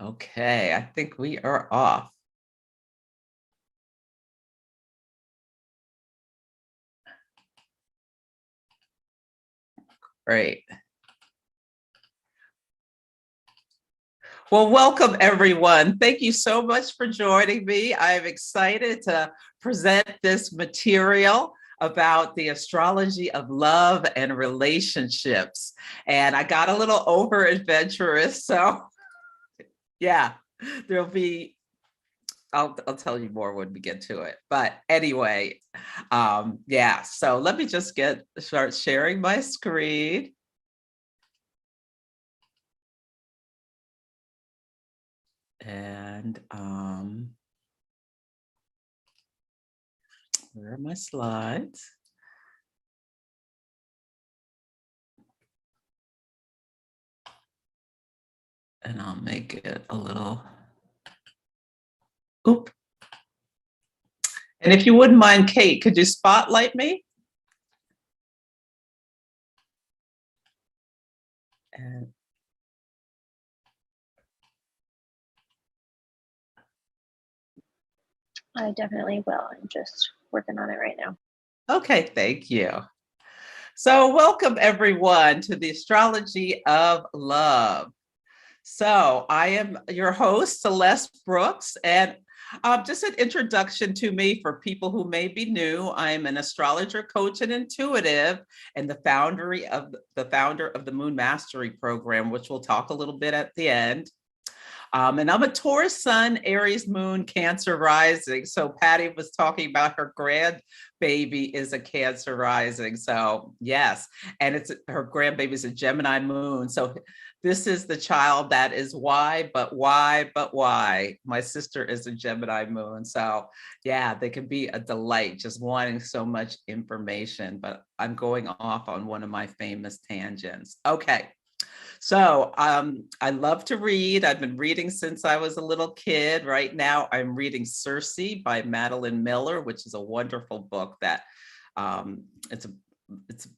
Okay, I think we are off. Great. Well, welcome everyone. Thank you so much for joining me. I'm excited to present this material about the astrology of love and relationships. And I got a little over adventurous, so yeah, there'll be I'll tell you more when we get to it. But anyway, yeah, so let me just start sharing my screen. And where are my slides? And I'll make it a little, oop. And if you wouldn't mind, Kate, could you spotlight me? And I definitely will. I'm just working on it right now. okay, thank you. So welcome everyone to the Astrology of Love. So I am your host, Celeste Brooks, and just an introduction to me for people who may be new. I'm an astrologer, coach, and intuitive, and the founder of the Moon Mastery Program, which we'll talk a little bit at the end. And I'm a Taurus Sun, Aries Moon, Cancer Rising. So Patty was talking about her grandbaby is a Cancer Rising. So yes, and her grandbaby is a Gemini Moon. So this is the child that is why, but why, but why. My sister is a Gemini Moon. So yeah, they can be a delight just wanting so much information, but I'm going off on one of my famous tangents. Okay. So I love to read. I've been reading since I was a little kid. Right now, I'm reading Circe by Madeline Miller, which is a wonderful book that it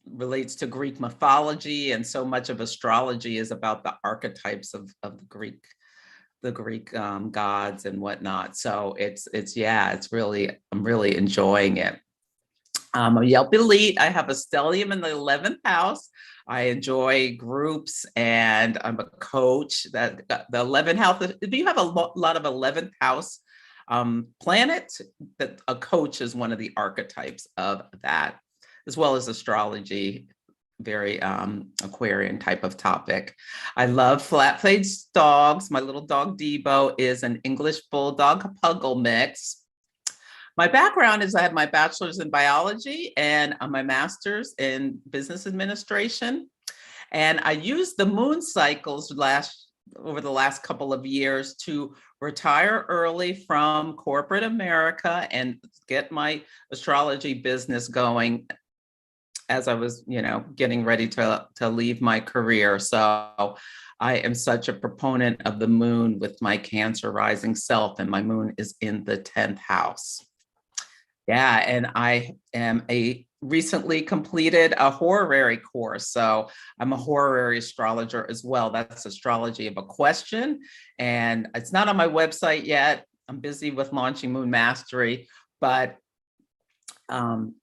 relates to Greek mythology, and so much of astrology is about the archetypes of the Greek gods and whatnot. So I'm really enjoying it. I'm a Yelp Elite. I have a stellium in the 11th house. I enjoy groups, and I'm a coach. That the 11th house, if you have a lot of 11th house planets, that a coach is one of the archetypes of that, as well as astrology, very Aquarian type of topic. I love flat-faced dogs. My little dog Debo is an English Bulldog Puggle mix. My background is I have my bachelor's in biology and my master's in business administration. And I used the moon cycles over the last couple of years to retire early from corporate America and get my astrology business going as I was, getting ready to leave my career. So I am such a proponent of the moon with my Cancer rising self, and my moon is in the 10th house. Yeah, and I am recently completed a horary course. So I'm a horary astrologer as well. That's Astrology of a Question. And it's not on my website yet. I'm busy with launching Moon Mastery, but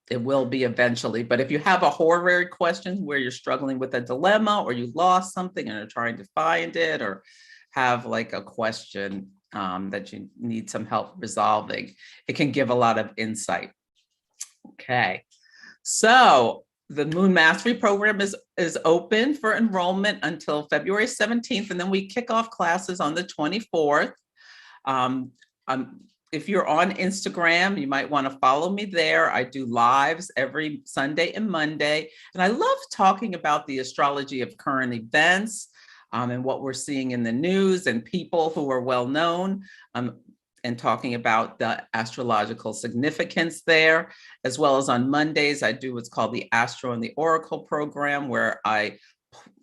it will be eventually. But if you have a horary question where you're struggling with a dilemma, or you lost something and are trying to find it, or have like a question that you need some help resolving, it can give a lot of insight. Okay, so the Moon Mastery Program is open for enrollment until February 17th, and then we kick off classes on the 24th. If you're on Instagram, you might want to follow me there. I do lives every Sunday and Monday, and I love talking about the astrology of current events, and what we're seeing in the news, and people who are well known, and talking about the astrological significance there. As well as on Mondays, I do what's called the Astro and the Oracle program, where I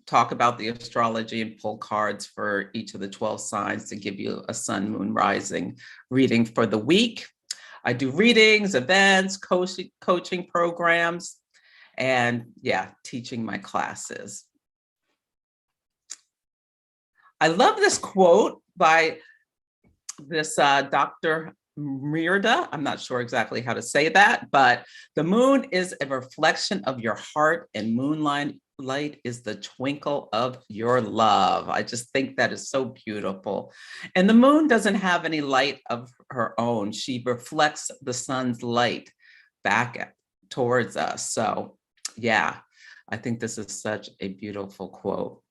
talk about the astrology and pull cards for each of the 12 signs to give you a sun, moon, rising reading for the week. I do readings, events, coaching programs, and teaching my classes. I love this quote by this Dr. Mirda. I'm not sure exactly how to say that, but the moon is a reflection of your heart and moonlight is the twinkle of your love. I just think that is so beautiful. And the moon doesn't have any light of her own. She reflects the sun's light back towards us. So yeah, I think this is such a beautiful quote.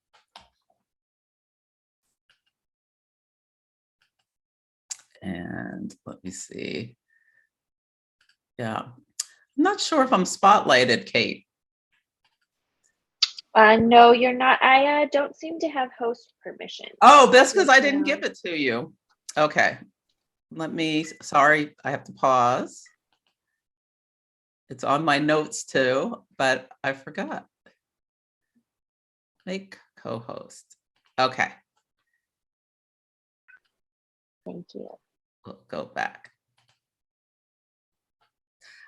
And let me see. Yeah, I'm not sure if I'm spotlighted, Kate. No, you're not. I don't seem to have host permission. Oh, that's because I didn't give it to you. Okay, sorry, I have to pause. It's on my notes too, but I forgot. Make co-host. Okay. Thank you. We'll go back.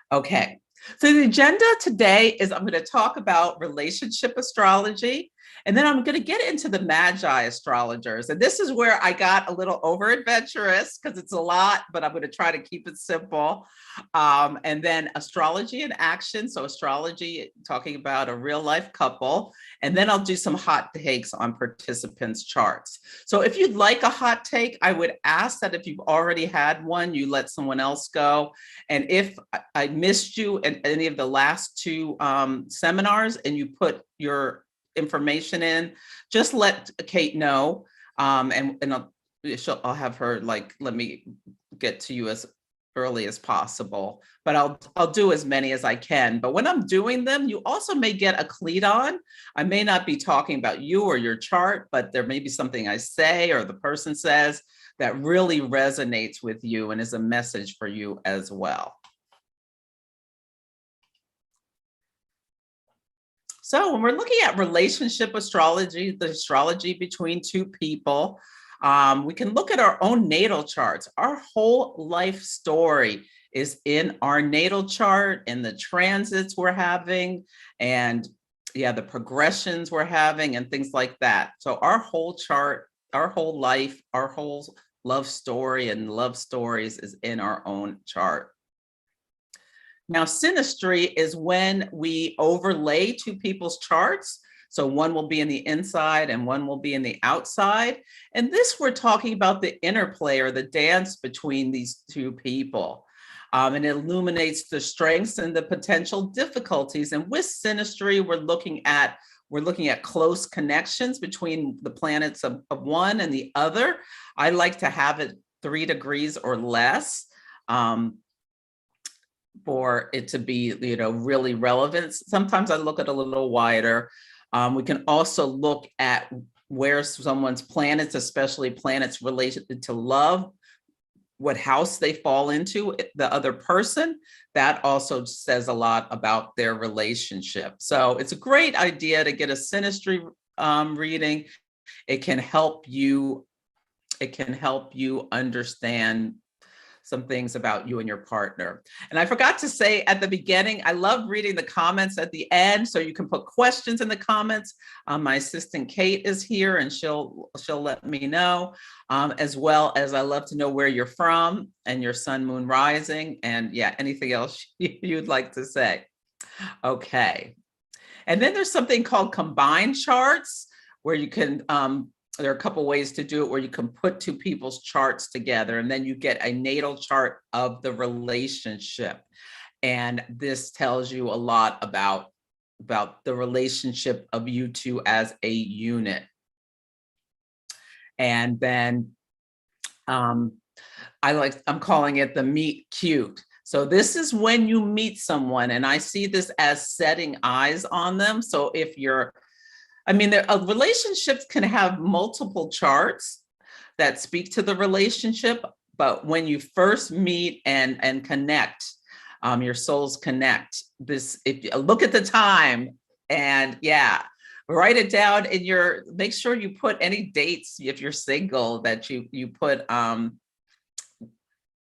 Okay. So the agenda today is I'm going to talk about relationship astrology, and then I'm going to get into the Magi Astrologers. And this is where I got a little over adventurous because it's a lot, but I'm going to try to keep it simple. And then astrology in action. So astrology, talking about a real life couple. And then I'll do some hot takes on participants' charts. So if you'd like a hot take, I would ask that if you've already had one, you let someone else go. And if I missed you in any of the last two seminars and you put your information in, just let Kate know. And I'll have her let me get to you as early as possible, but I'll do as many as I can. But when I'm doing them, you also may get a cleat on. I may not be talking about you or your chart, but there may be something I say or the person says that really resonates with you and is a message for you as well. So when we're looking at relationship astrology, the astrology between two people, we can look at our own natal charts. Our whole life story is in our natal chart and the transits we're having and the progressions we're having and things like that. So our whole chart, our whole life, our whole love story and love stories is in our own chart. Now, synastry is when we overlay two people's charts. So one will be in the inside and one will be in the outside. And this, we're talking about the interplay or the dance between these two people. And it illuminates the strengths and the potential difficulties. And with synastry, we're looking at close connections between the planets of one and the other. I like to have it 3 degrees or less. For it to be, really relevant. Sometimes I look at a little wider. We can also look at where someone's planets, especially planets related to love, what house they fall into, the other person. That also says a lot about their relationship. So it's a great idea to get a synastry reading. It can help you understand some things about you and your partner. And I forgot to say at the beginning, I love reading the comments at the end, so you can put questions in the comments. My assistant Kate is here and she'll let me know, as well as I love to know where you're from and your sun, moon, rising, and anything else you'd like to say. Okay. And then there's something called combined charts where you can, there are a couple ways to do it where you can put two people's charts together and then you get a natal chart of the relationship. And this tells you a lot about the relationship of you two as a unit. And then I'm calling it the meet cute. So this is when you meet someone, and I see this as setting eyes on them. So if relationships can have multiple charts that speak to the relationship, but when you first meet and connect, your souls connect. If you look at the time and write it down make sure you put any dates if you're single that you put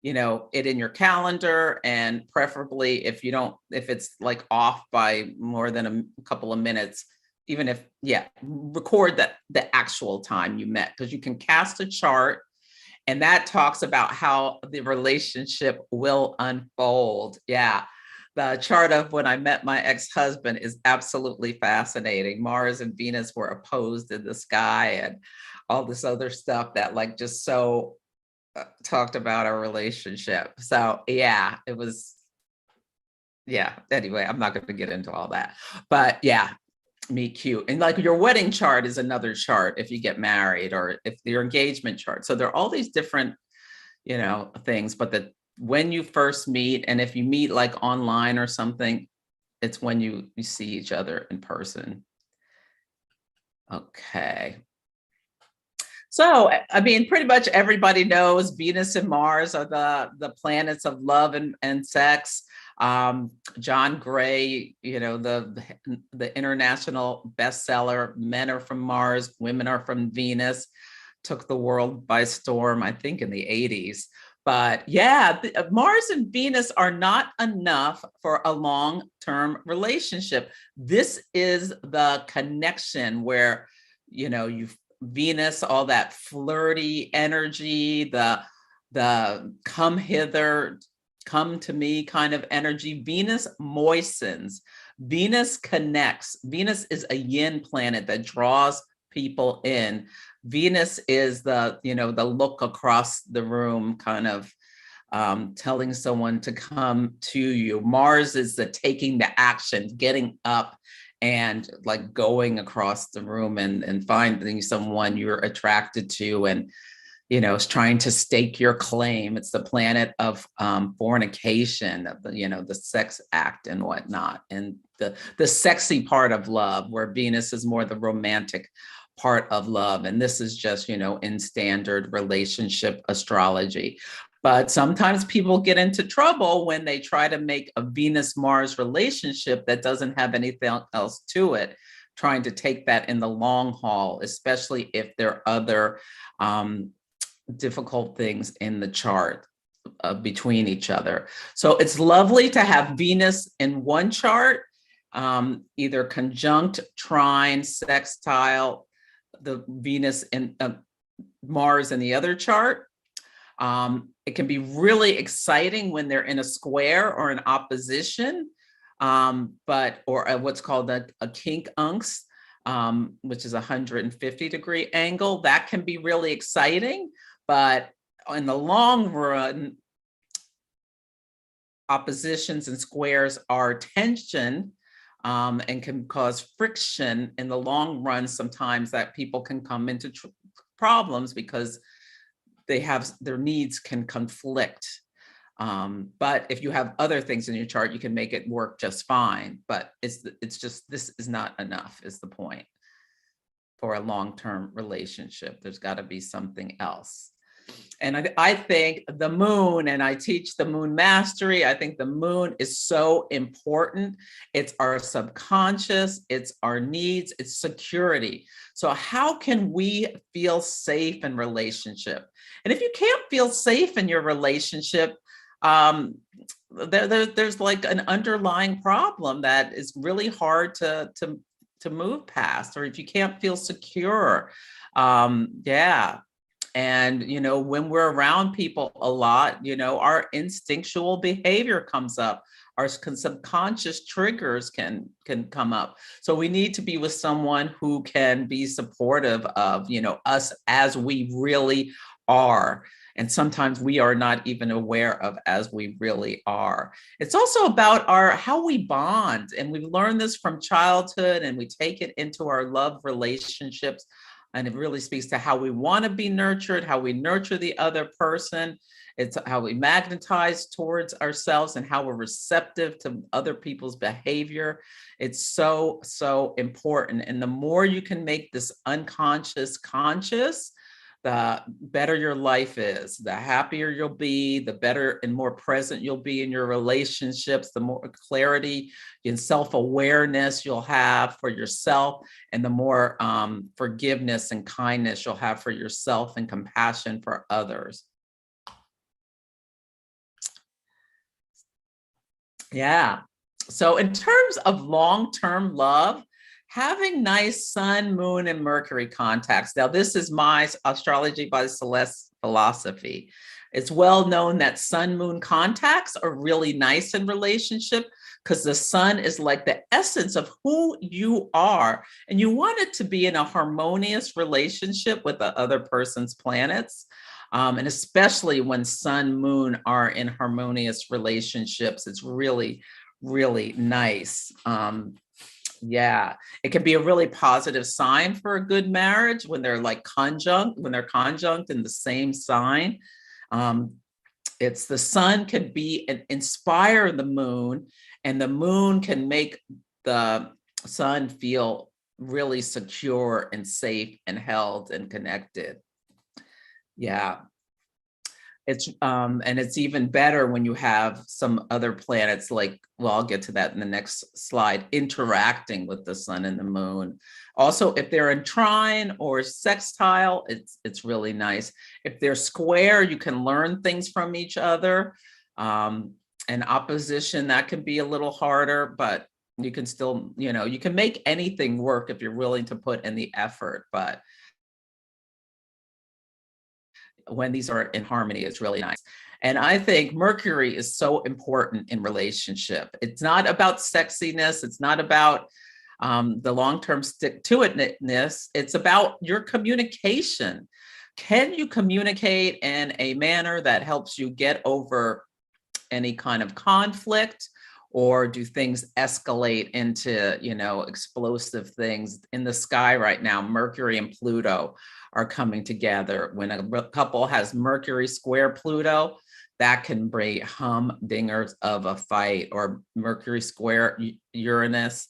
it in your calendar, and preferably if it's like off by more than a couple of minutes, even if, yeah, record that the actual time you met, because you can cast a chart and that talks about how the relationship will unfold. Yeah. The chart of when I met my ex-husband is absolutely fascinating. Mars and Venus were opposed in the sky and all this other stuff that like just so talked about our relationship. So yeah, it was, yeah. Anyway, I'm not going to get into all that, but yeah, meet cute. And like your wedding chart is another chart if you get married, or if your engagement chart. So there are all these different, things, but when you first meet, and if you meet like online or something, it's when you see each other in person. Okay. So, I mean, pretty much everybody knows Venus and Mars are the planets of love and sex. John Gray, the international bestseller, Men Are From Mars, Women Are From Venus, took the world by storm, I think in the 80s. But yeah, Mars and Venus are not enough for a long-term relationship. This is the connection where, you've Venus, all that flirty energy, the come hither, come to me kind of energy. Venus moistens, Venus connects. Venus is a yin planet that draws people in. Venus is the look across the room, kind of telling someone to come to you. Mars is the taking the action, getting up and like going across the room and finding someone you're attracted to, and is trying to stake your claim. It's the planet of fornication, the sex act and whatnot, and the sexy part of love, where Venus is more the romantic part of love. And this is just, in standard relationship astrology. But sometimes people get into trouble when they try to make a Venus-Mars relationship that doesn't have anything else to it, trying to take that in the long haul, especially if there are other difficult things in the chart between each other. So it's lovely to have Venus in one chart, either conjunct, trine, sextile, the Venus and Mars in the other chart. It can be really exciting when they're in a square or an opposition, or what's called a quincunx, which is a 150-degree angle. That can be really exciting, but in the long run, oppositions and squares are tension, and can cause friction in the long run. Sometimes that people can come into problems because their needs can conflict. But if you have other things in your chart, you can make it work just fine. But it's just, this is not enough, is the point, for a long-term relationship. There's got to be something else. And I think the moon, and I teach the moon mastery, I think the moon is so important. It's our subconscious, it's our needs, it's security. So how can we feel safe in relationship? And if you can't feel safe in your relationship, there's like an underlying problem that is really hard to move past, or if you can't feel secure. Yeah. And, when we're around people a lot, our instinctual behavior comes up. Our subconscious triggers can come up. So we need to be with someone who can be supportive of, us as we really are. And sometimes we are not even aware of as we really are. It's also about how we bond. And we've learned this from childhood, and we take it into our love relationships. And it really speaks to how we want to be nurtured, how we nurture the other person. It's how we magnetize towards ourselves and how we're receptive to other people's behavior. It's so, so important. And the more you can make this unconscious conscious, the better your life is, the happier you'll be, the better and more present you'll be in your relationships, the more clarity and self-awareness you'll have for yourself, and the more forgiveness and kindness you'll have for yourself and compassion for others. Yeah. So in terms of long-term love, having nice sun, moon, and Mercury contacts. Now, this is my Astrology by Celeste philosophy. It's well known that sun, moon contacts are really nice in relationship because the sun is like the essence of who you are. And you want it to be in a harmonious relationship with the other person's planets. And especially when sun, moon are in harmonious relationships, it's really, really nice. Yeah, it can be a really positive sign for a good marriage when they're like conjunct, when they're conjunct in the same sign. It's the sun can be inspire the moon, and the moon can make the sun feel really secure and safe and held and connected. Yeah. And it's even better when you have some other planets like, well, I'll get to that in the next slide, interacting with the sun and the moon. Also, if they're in trine or sextile, it's really nice. If they're square, you can learn things from each other. And opposition, that can be a little harder, but you can still, you can make anything work if you're willing to put in the effort. But when these are in harmony, it's really nice. And I think Mercury is so important in relationship. It's not about sexiness. It's not about the long-term stick-to-itness. It's about your communication. Can you communicate in a manner that helps you get over any kind of conflict, or do things escalate into, explosive things? In the sky right now, Mercury and Pluto are coming together. When a couple has Mercury square Pluto, that can bring humdingers of a fight, or Mercury square Uranus.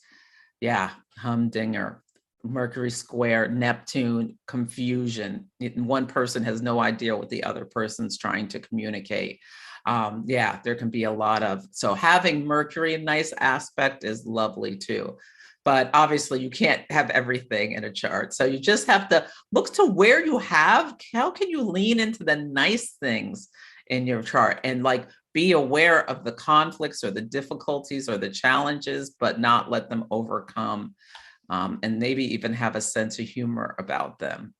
Yeah, humdinger. Mercury square Neptune, confusion. One person has no idea what the other person's trying to communicate. Yeah, there can be a lot of, so having Mercury in nice aspect is lovely too. But obviously you can't have everything in a chart. So you just have to look to where you have, how can you lean into the nice things in your chart and like be aware of the conflicts or the difficulties or the challenges, but not let them overcome, and maybe even have a sense of humor about them.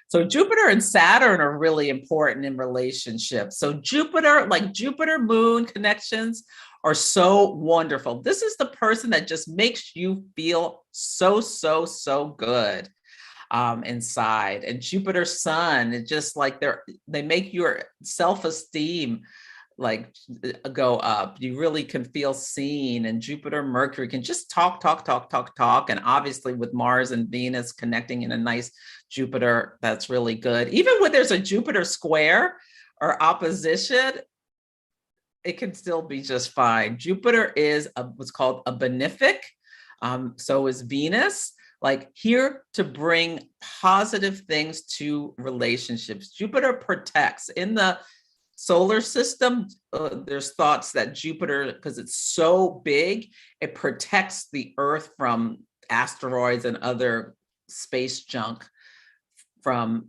So Jupiter and Saturn are really important in relationships. So Jupiter, like Jupiter moon connections are so wonderful. This is the person that just makes you feel so, so, so good inside. And Jupiter sun, it's just like they make your self-esteem like go up. You really can feel seen. And Jupiter Mercury can just talk. And obviously with Mars and Venus connecting in a nice Jupiter, that's really good. Even when there's a Jupiter square or opposition, it can still be just fine. Jupiter is what's called a benefic. So is Venus, like here to bring positive things to relationships. Jupiter protects. In the solar system, there's thoughts that Jupiter, because it's so big, it protects the Earth from asteroids and other space junk from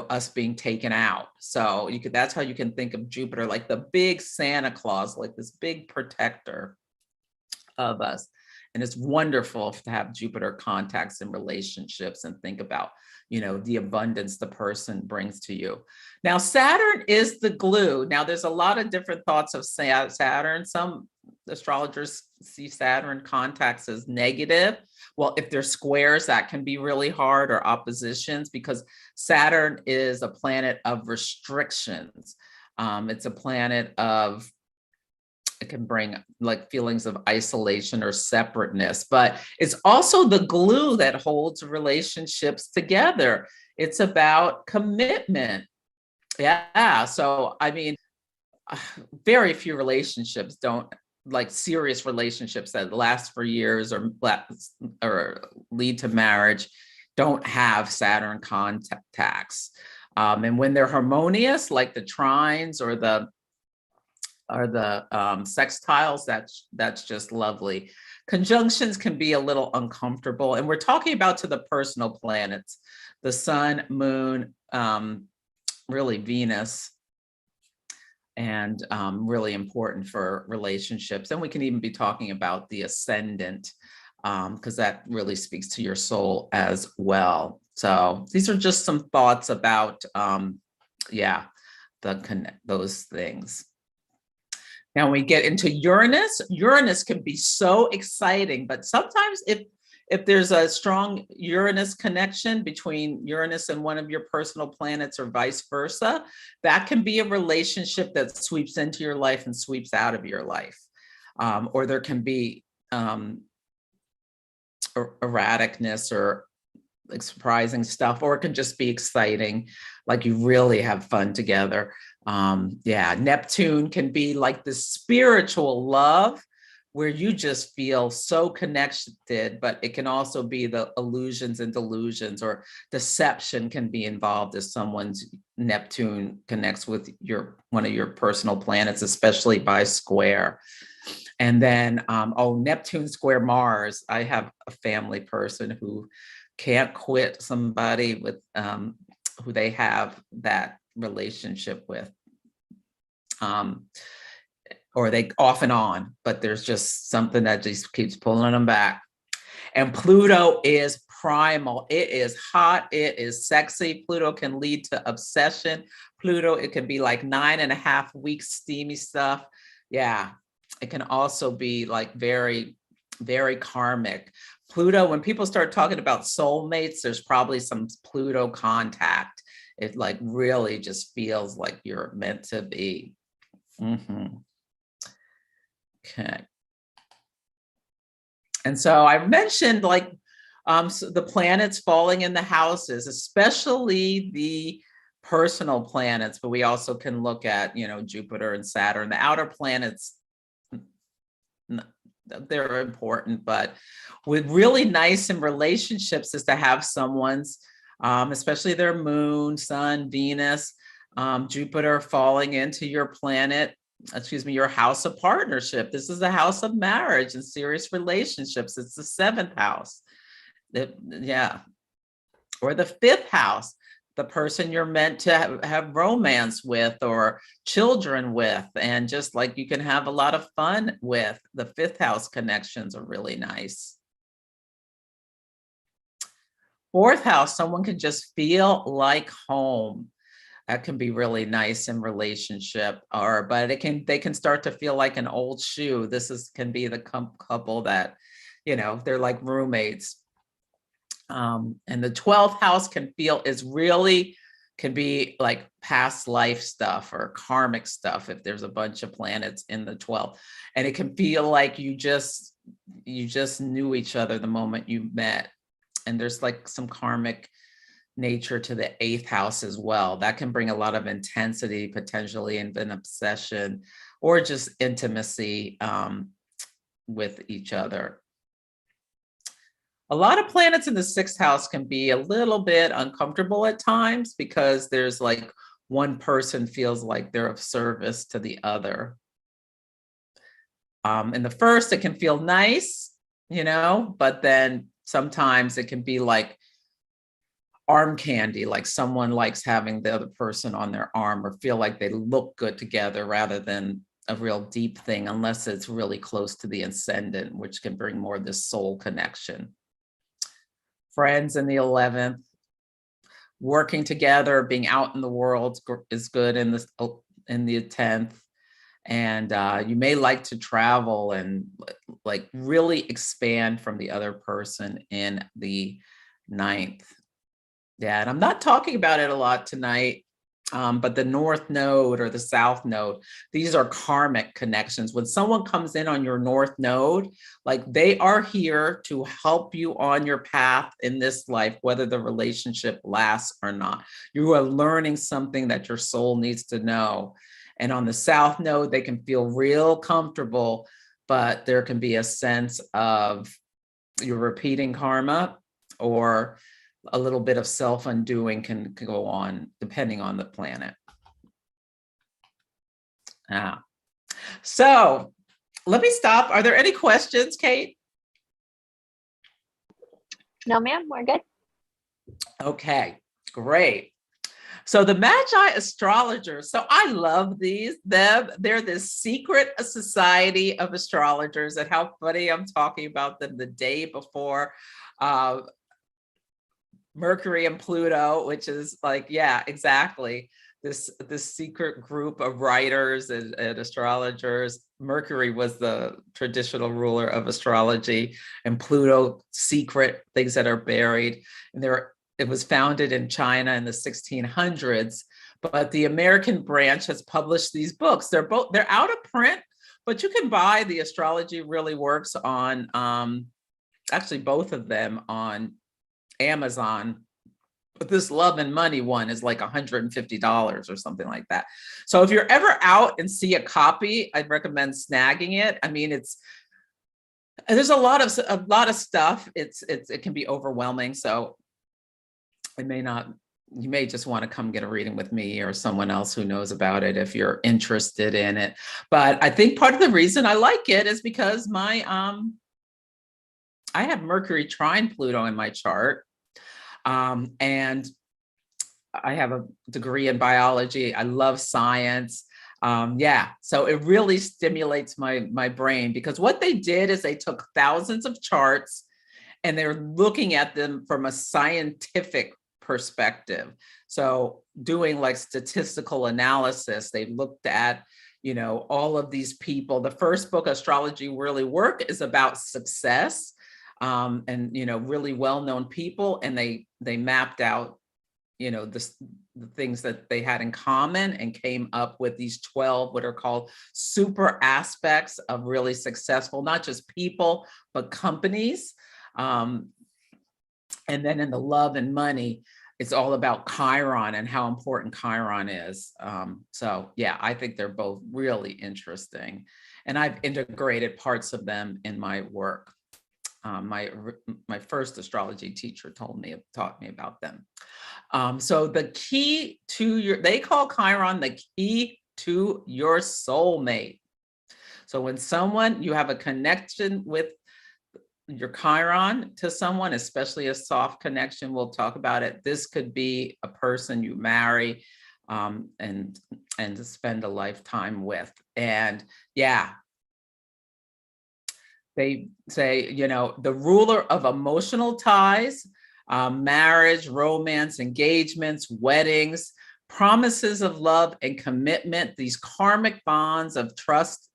us being taken out. So that's how you can think of Jupiter, like the big Santa Claus, like this big protector of us. And it's wonderful to have Jupiter contacts in relationships and think about, the abundance the person brings to you. Now, Saturn is the glue. Now, there's a lot of different thoughts of Saturn. Some astrologers see Saturn contacts as negative. Well, if they're squares, that can be really hard, or oppositions, because Saturn is a planet of restrictions. It's a planet of, it can bring like feelings of isolation or separateness, but it's also the glue that holds relationships together. It's about commitment. Yeah. So, I mean, very few relationships don't, like serious relationships that last for years or lead to marriage, don't have Saturn contacts. And when they're harmonious, like the trines or the sextiles, that's just lovely. Conjunctions can be a little uncomfortable, and we're talking about to the personal planets, the sun, moon, really Venus, and really important for relationships. And we can even be talking about the ascendant because that really speaks to your soul as well. So these are just some thoughts about, those things. Now we get into Uranus. Uranus can be so exciting, but sometimes if there's a strong Uranus connection between Uranus and one of your personal planets or vice versa, that can be a relationship that sweeps into your life and sweeps out of your life. Or there can be erraticness or like surprising stuff, or it can just be exciting, like you really have fun together. Neptune can be like the spiritual love where you just feel so connected, but it can also be the illusions and delusions, or deception can be involved as someone's Neptune connects with one of your personal planets, especially by square. And then, Neptune square Mars. I have a family person who can't quit somebody with who they have that relationship with. Or they off and on, but there's just something that just keeps pulling them back. And Pluto is primal. It is hot. It is sexy. Pluto can lead to obsession. Pluto, it can be like 9.5 weeks steamy stuff. Yeah, it can also be like very, very karmic. Pluto, when people start talking about soulmates, there's probably some Pluto contact. It like really just feels like you're meant to be. Okay. And so I mentioned like so the planets falling in the houses, especially the personal planets, but we also can look at, Jupiter and Saturn. The outer planets, they're important, but with really nice in relationships is to have someone's, especially their moon, sun, Venus, Jupiter falling into your your house of partnership. This is the house of marriage and serious relationships. It's the 7th house. Or the 5th house, the person you're meant to have romance with or children with, and just like you can have a lot of fun with. The 5th house connections are really nice. 4th house, someone can just feel like home. That can be really nice in relationship, but they can start to feel like an old shoe. Can be the couple that, they're like roommates. And the 12th house can be like past life stuff or karmic stuff if there's a bunch of planets in the 12th. And it can feel like you just knew each other the moment you met. And there's like some karmic nature to the 8th house as well. That can bring a lot of intensity, potentially, and an obsession or just intimacy with each other. A lot of planets in the 6th house can be a little bit uncomfortable at times because there's like one person feels like they're of service to the other. In the 1st, it can feel nice, but then sometimes it can be like arm candy, like someone likes having the other person on their arm or feel like they look good together rather than a real deep thing, unless it's really close to the ascendant, which can bring more of this soul connection. Friends in the 11th, working together, being out in the world is good in the 10th. And you may like to travel and like really expand from the other person in the 9th. Yeah, and I'm not talking about it a lot tonight, but the North Node or the South Node, these are karmic connections. When someone comes in on your North Node, like they are here to help you on your path in this life, whether the relationship lasts or not. You are learning something that your soul needs to know. And on the South Node, they can feel real comfortable, but there can be a sense of you're repeating karma, or a little bit of self-undoing can go on depending on the planet. So let me stop. Are there any questions, Kate? No, ma'am, we're good. Okay, great. So the Magi Astrologers, so I love them. They're this secret society of astrologers, and how funny I'm talking about them the day before uh, Mercury and Pluto, which is like, yeah, exactly. This secret group of writers and astrologers. Mercury was the traditional ruler of astrology, and Pluto, secret things that are buried. And it was founded in China in the 1600s, but the American branch has published these books. They're out of print, but you can buy the Astrology Really Works on actually both of them on Amazon. But this Love and Money one is like $150 or something like that. So if you're ever out and see a copy, I'd recommend snagging it. I mean, there's a lot of stuff. It can be overwhelming. So you may just want to come get a reading with me or someone else who knows about it if you're interested in it. But I think part of the reason I like it is because I have Mercury trine Pluto in my chart. And I have a degree in biology. I love science. Yeah, so it really stimulates my brain, because what they did is they took thousands of charts and they're looking at them from a scientific perspective. So doing like statistical analysis, they looked at, all of these people. The first book, Astrology Really Work, is about success. And really well-known people, and they mapped out the things that they had in common and came up with these 12 what are called super aspects of really successful, not just people but companies. And then in the Love and Money, it's all about Chiron and how important Chiron is. So yeah, I think they're both really interesting, and I've integrated parts of them in my work. My first astrology teacher taught me about them. So the key to they call Chiron the key to your soulmate. So when you have a connection with your Chiron to someone, especially a soft connection, we'll talk about it. This could be a person you marry and to spend a lifetime with. And yeah, they say, the ruler of emotional ties, marriage, romance, engagements, weddings, promises of love and commitment, these karmic bonds of trust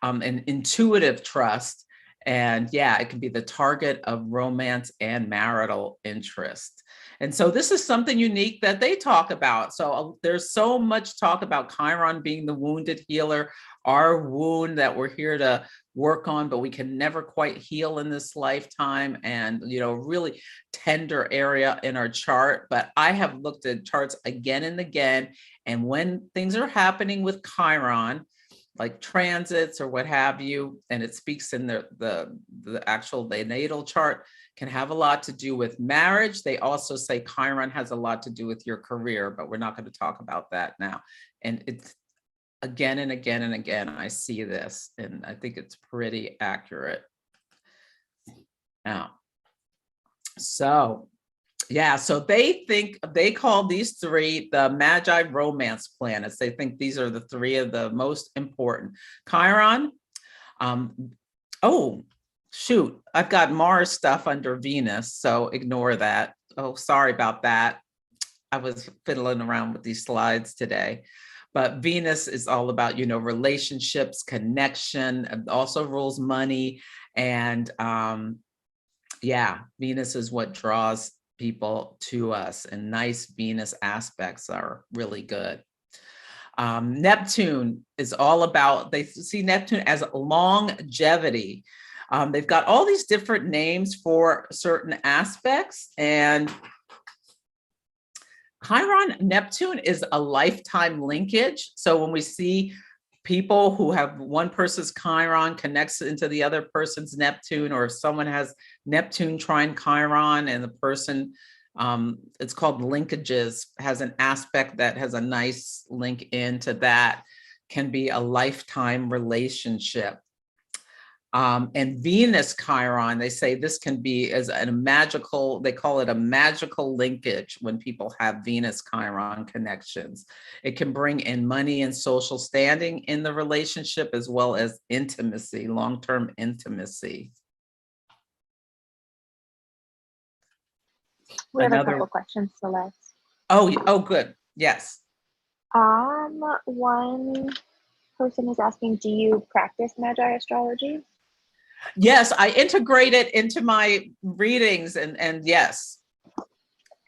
and intuitive trust. And yeah, it can be the target of romance and marital interest. And so this is something unique that they talk about. So there's so much talk about Chiron being the wounded healer, our wound that we're here to work on, but we can never quite heal in this lifetime, and really tender area in our chart. But I have looked at charts again and again, and when things are happening with Chiron, like transits or what have you, and it speaks in the natal chart, can have a lot to do with marriage. They also say Chiron has a lot to do with your career, but we're not going to talk about that now. And it's again and again and again, I see this, and I think it's pretty accurate. Now, so yeah, so they call these three the Magi romance planets. They think these are the three of the most important. Chiron, oh, shoot, I've got Mars stuff under Venus, so ignore that. Oh, sorry about that. I was fiddling around with these slides today. But Venus is all about, relationships, connection, and also rules money. And yeah, Venus is what draws people to us, and nice Venus aspects are really good. Neptune is all about, they see Neptune as longevity. They've got all these different names for certain aspects, and Chiron Neptune is a lifetime linkage. So when we see people who have one person's Chiron connects into the other person's Neptune, or if someone has Neptune trine Chiron and the person, it's called linkages, has an aspect that has a nice link into that, can be a lifetime relationship. And Venus Chiron, they say this can be as a magical, they call it a magical linkage when people have Venus Chiron connections. It can bring in money and social standing in the relationship, as well as intimacy, long-term intimacy. We have a couple questions, Celeste. Oh, good. Yes. One person is asking, do you practice Magi Astrology? Yes, I integrate it into my readings, and yes.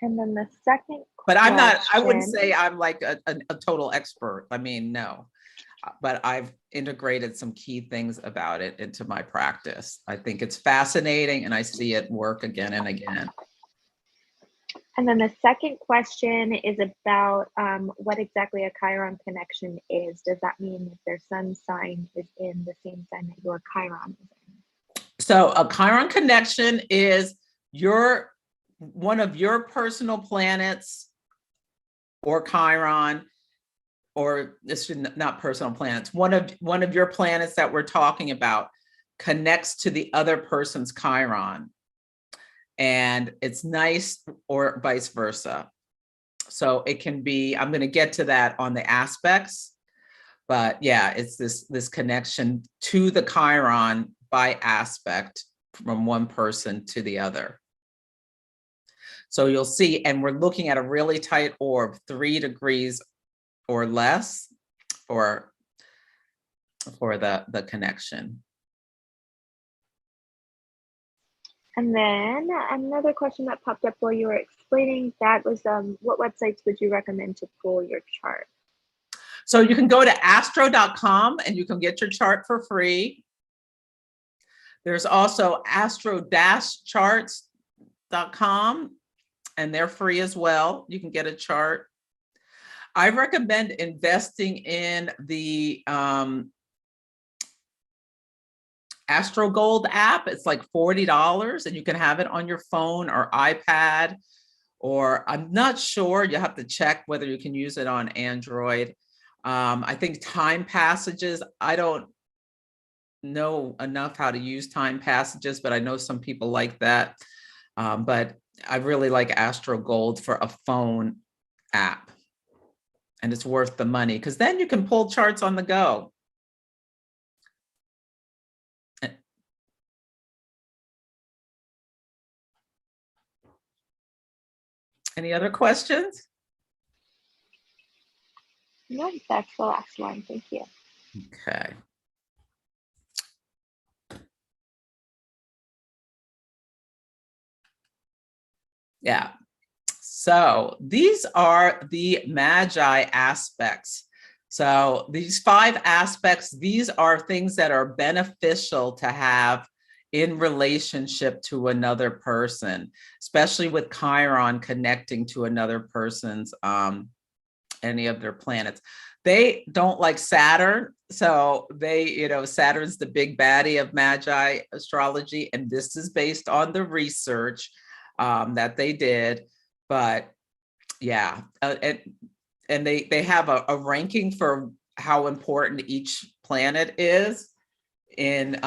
And then the second But I'm not, I wouldn't question- say I'm like a total expert. I mean, no, but I've integrated some key things about it into my practice. I think it's fascinating and I see it work again and again. And then the second question is about what exactly a Chiron connection is. Does that mean that their sun sign is in the same sign that your Chiron is in? So a Chiron connection is one of your personal planets or Chiron, or this should not personal planets, one of your planets that we're talking about connects to the other person's Chiron. And it's nice, or vice versa. So it can be, I'm going to get to that on the aspects, but yeah, it's this connection to the Chiron by aspect from one person to the other. So you'll see, and we're looking at a really tight orb, 3 degrees or less for the connection. And then another question that popped up while you were explaining that was, what websites would you recommend to pull your chart? So you can go to astro.com and you can get your chart for free. There's also astro-charts.com and they're free as well. You can get a chart. I recommend investing in the Astro Gold app. It's like $40 and you can have it on your phone or iPad, or I'm not sure, you have to check whether you can use it on Android. I think time passages, I don't know enough how to use time passages, but I know some people like that. But I really like Astro Gold for a phone app, and it's worth the money because then you can pull charts on the go. Any other questions? No, that's the last one. Thank you. Okay. Yeah. So these are the Magi aspects. So these 5 aspects, these are things that are beneficial to have in relationship to another person, especially with Chiron connecting to another person's, any of their planets. They don't like Saturn. So they, Saturn's the big baddie of Magi astrology. And this is based on the research that they did. But yeah, and they have a ranking for how important each planet is in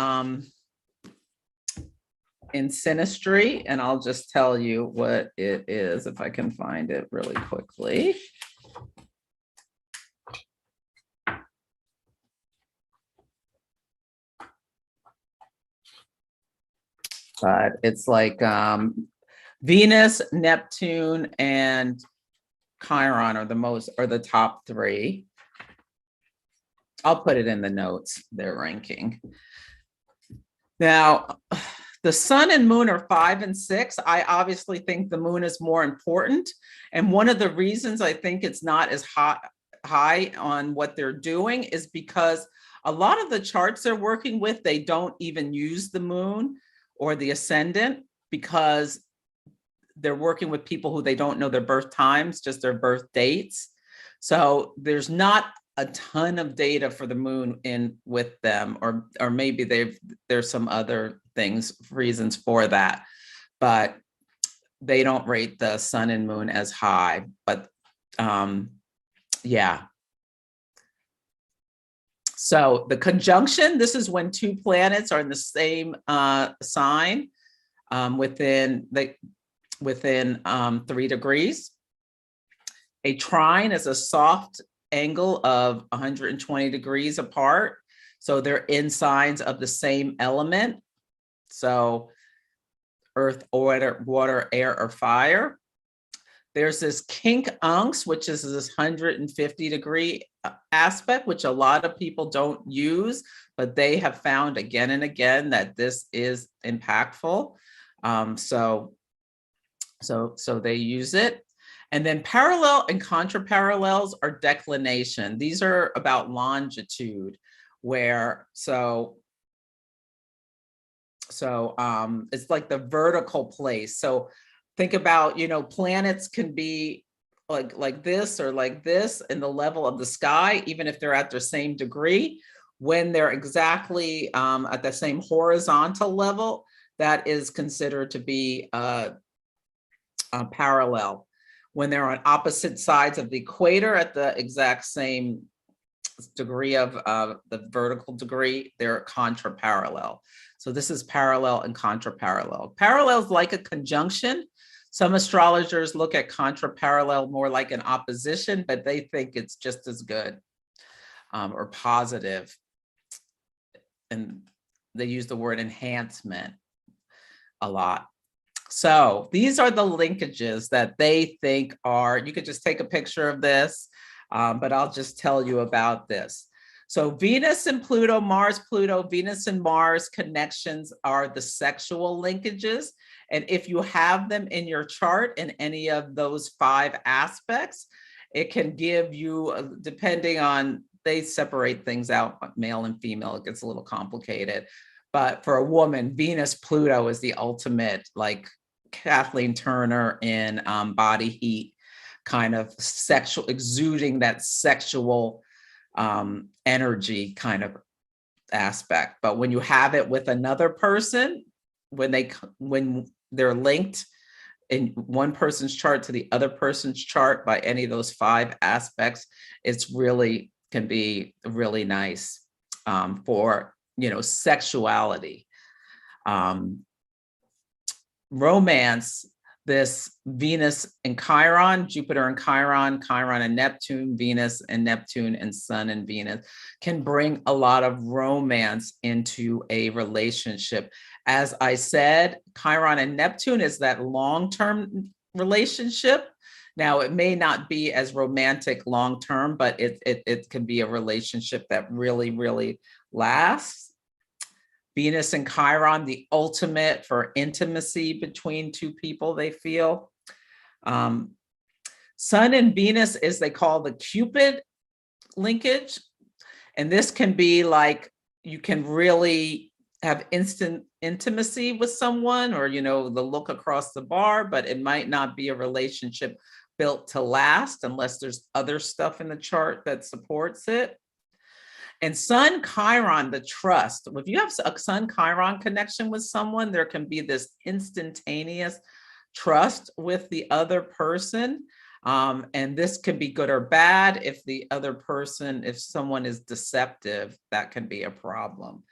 Sinistry, and I'll just tell you what it is if I can find it really quickly. But it's like Venus, Neptune, and Chiron are the top 3. I'll put it in the notes, their ranking. Now, the sun and moon are 5 and 6. I obviously think the moon is more important. And one of the reasons I think it's not as high on what they're doing is because a lot of the charts they're working with, they don't even use the moon or the ascendant, because they're working with people who they don't know their birth times, just their birth dates. So there's not a ton of data for the moon in with them, or maybe there's some other reasons for that, but they don't rate the sun and moon as high. But yeah. So the conjunction, this is when two planets are in the same sign within 3 degrees. A trine is a soft angle of 120 degrees apart. So they're in signs of the same element. So earth, water, air, or fire. There's this quincunx, which is this 150-degree aspect, which a lot of people don't use, but they have found again and again that this is impactful. So they use it. And then parallel and contraparallels are declination. These are about longitude, where it's like the vertical place. So think about, planets can be like this or like this in the level of the sky, even if they're at the same degree. When they're exactly at the same horizontal level, that is considered to be parallel. When they're on opposite sides of the equator at the exact same degree of the vertical degree, they're contraparallel. So this is parallel and contraparallel. Parallel is like a conjunction. Some astrologers look at contraparallel more like an opposition, but they think it's just as good or positive. And they use the word enhancement a lot. So these are the linkages that they think are, you could just take a picture of this, but I'll just tell you about this. So Venus and Pluto, Mars, Pluto, Venus and Mars connections are the sexual linkages. And if you have them in your chart in any of those 5 aspects, it can give you, depending on, they separate things out, male and female, it gets a little complicated. But for a woman, Venus, Pluto is the ultimate, like Kathleen Turner in Body Heat, kind of sexual, exuding that sexual energy kind of aspect. But when you have it with another person, when they're linked in one person's chart to the other person's chart by any of those 5 aspects, it's really can be really nice for sexuality. Romance, this Venus and Chiron, Jupiter and Chiron, Chiron and Neptune, Venus and Neptune, and Sun and Venus can bring a lot of romance into a relationship. As I said, Chiron and Neptune is that long-term relationship. Now, it may not be as romantic long-term, but it can be a relationship that really, really lasts. Venus and Chiron, the ultimate for intimacy between two people, they feel. Sun and Venus is, they call the Cupid linkage. And this can be like, you can really have instant intimacy with someone, or, the look across the bar, but it might not be a relationship built to last unless there's other stuff in the chart that supports it. And Sun Chiron, the trust. If you have a Sun Chiron connection with someone, there can be this instantaneous trust with the other person. And this can be good or bad. If the other person, if someone is deceptive, that can be a problem.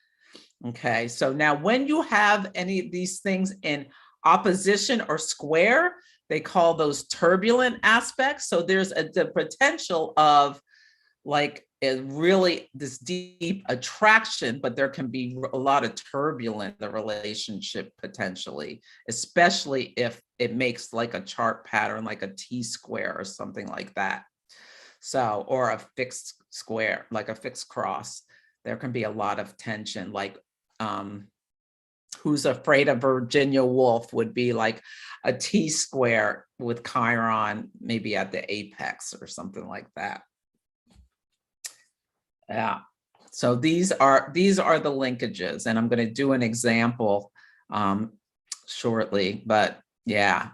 Okay, so now when you have any of these things in opposition or square, they call those turbulent aspects. So there's the potential of like really this deep attraction, but there can be a lot of turbulence in the relationship potentially, especially if it makes like a chart pattern, like a T-square or something like that. So, or a fixed square, like a fixed cross. There can be a lot of tension, like Who's Afraid of Virginia Woolf would be like a T-square with Chiron, maybe at the apex or something like that. Yeah, so these are the linkages, and I'm going to do an example shortly, but yeah.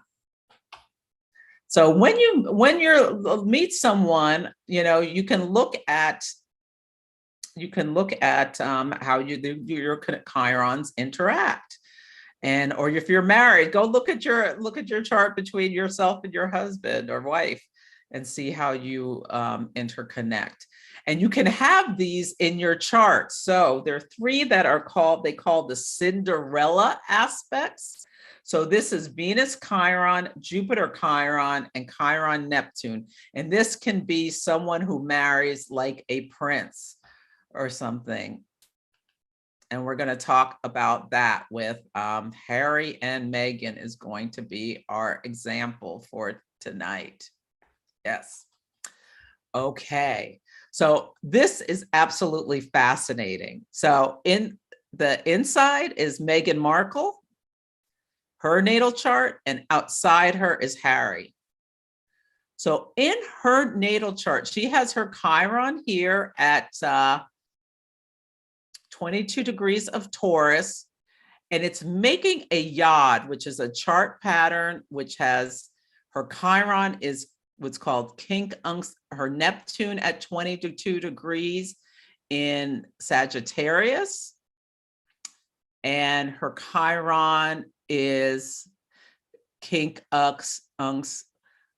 So when you meet someone, you can look at how your Chirons interact, or if you're married, go look at your chart between yourself and your husband or wife. and see how you interconnect. And you can have these in your chart. So there are three that are called, they call the Cinderella aspects. So this is Venus Chiron, Jupiter Chiron, and Chiron Neptune. And this can be someone who marries like a prince or something. And we're going to talk about that with Harry and Meghan is going to be our example for tonight. Yes. Okay. So this is absolutely fascinating. So in the inside is Meghan Markle, her natal chart, and outside her is Harry. So in her natal chart, she has her Chiron here at 22 degrees of Taurus, and it's making a yod, which is a chart pattern, which has her Chiron is what's called kink unks, her Neptune at 22 degrees in Sagittarius, and her Chiron is kink unks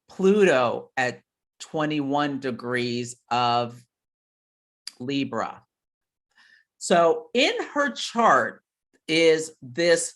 Pluto at 21 degrees of Libra. So in her chart is this,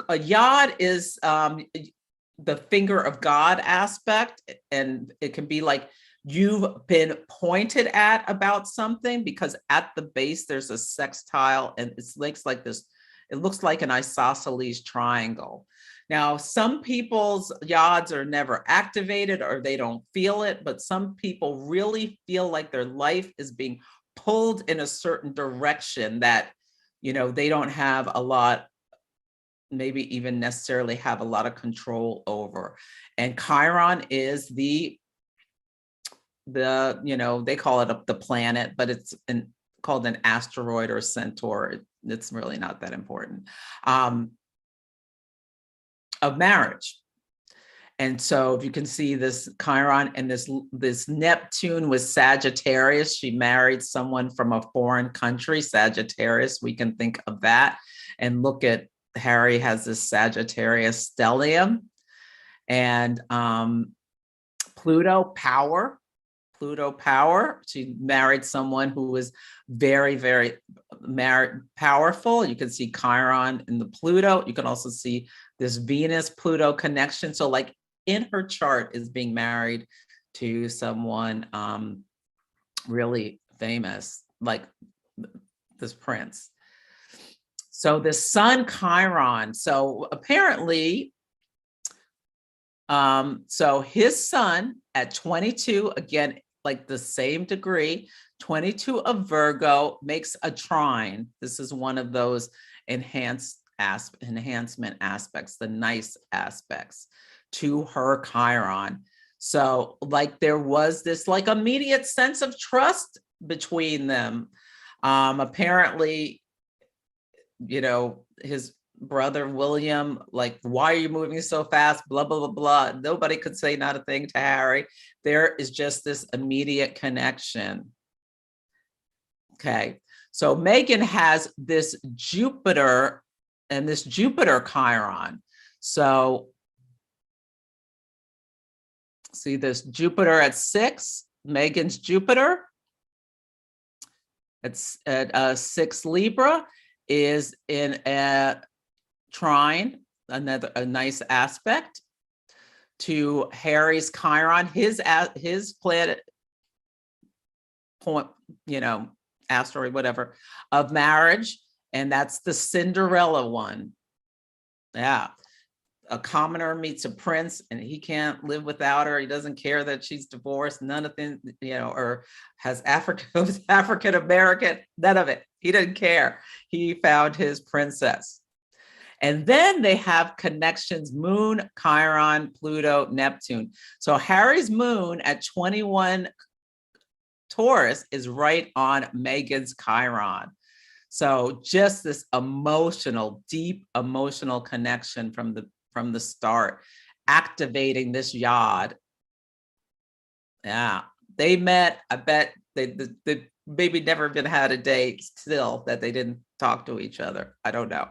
a yod is the finger of God aspect, and it can be like you've been pointed at about something, because at the base there's a sextile and it looks like this, it looks like an isosceles triangle. Now, some people's yods are never activated or they don't feel it, but some people really feel like their life is being pulled in a certain direction that, you know, they don't have a lot, maybe even necessarily have a lot of control over. And Chiron is the you know, they call it the planet, but it's called an asteroid or centaur. It's really not that important, of marriage. And so if you can see this Chiron and this Neptune was Sagittarius, she married someone from a foreign country, Sagittarius, we can think of that. And look at, Harry has this Sagittarius stellium, and Pluto power, she married someone who was very, very powerful. You can see Chiron in the Pluto. You can also see this Venus-Pluto connection. So like in her chart is being married to someone really famous, like this prince. So the sun Chiron, so apparently, so his sun at 22, again, like the same degree, 22 of Virgo makes a trine. This is one of those enhancement aspects, the nice aspects to her Chiron. So like there was this like immediate sense of trust between them. Apparently, you know, his brother William, like, why are you moving so fast? Blah, blah, blah, blah. Nobody could say not a thing to Harry. There is just this immediate connection. Okay. So Meghan has this Jupiter and this Jupiter Chiron. So see this Jupiter at 6, Meghan's Jupiter. It's at 6 Libra is in a trine, a nice aspect to Harry's Chiron, his planet point, you know, asteroid, whatever, of marriage. And that's the Cinderella one. Yeah. A commoner meets a prince and he can't live without her. He doesn't care that she's divorced, none of them, you know, or has African American, none of it. He didn't care. He found his princess. And then they have connections, Moon, Chiron, Pluto, Neptune. So Harry's moon at 21 Taurus is right on Meghan's Chiron. So just this emotional, deep emotional connection from the start, activating this yod. Yeah, they met. I bet they maybe never even had a date still that they didn't talk to each other. I don't know.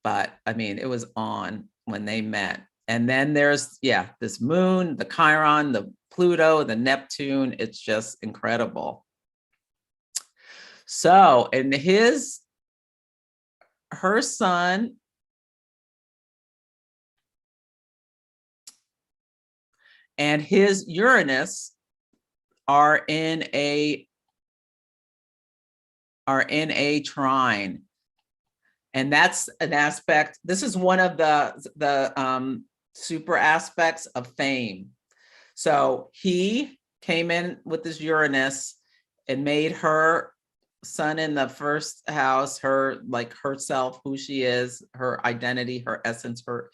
But I mean, it was on when they met. And then there's, yeah, this moon, the Chiron, the Pluto, the Neptune. It's just incredible. So, and her sun and his Uranus are in a trine. And that's an aspect. This is one of the super aspects of fame. So he came in with this Uranus and made her sun in the first house, her, like, herself, who she is, her identity, her essence, her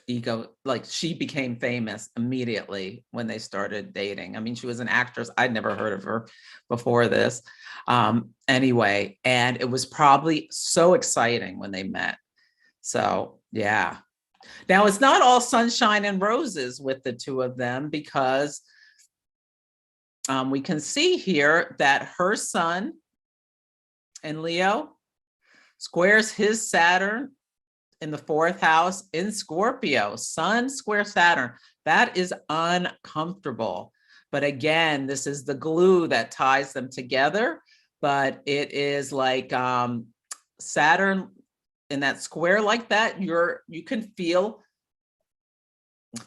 ego. Like, she became famous immediately when they started dating. I mean, she was an actress. I'd never heard of her before this. Anyway, and it was probably so exciting when they met. So yeah. Now, it's not all sunshine and roses with the two of them, because we can see here that her sun in Leo squares his Saturn in the 4th house in Scorpio. Sun square Saturn. That is uncomfortable. But again, this is the glue that ties them together. But it is like Saturn in that square like that, you can feel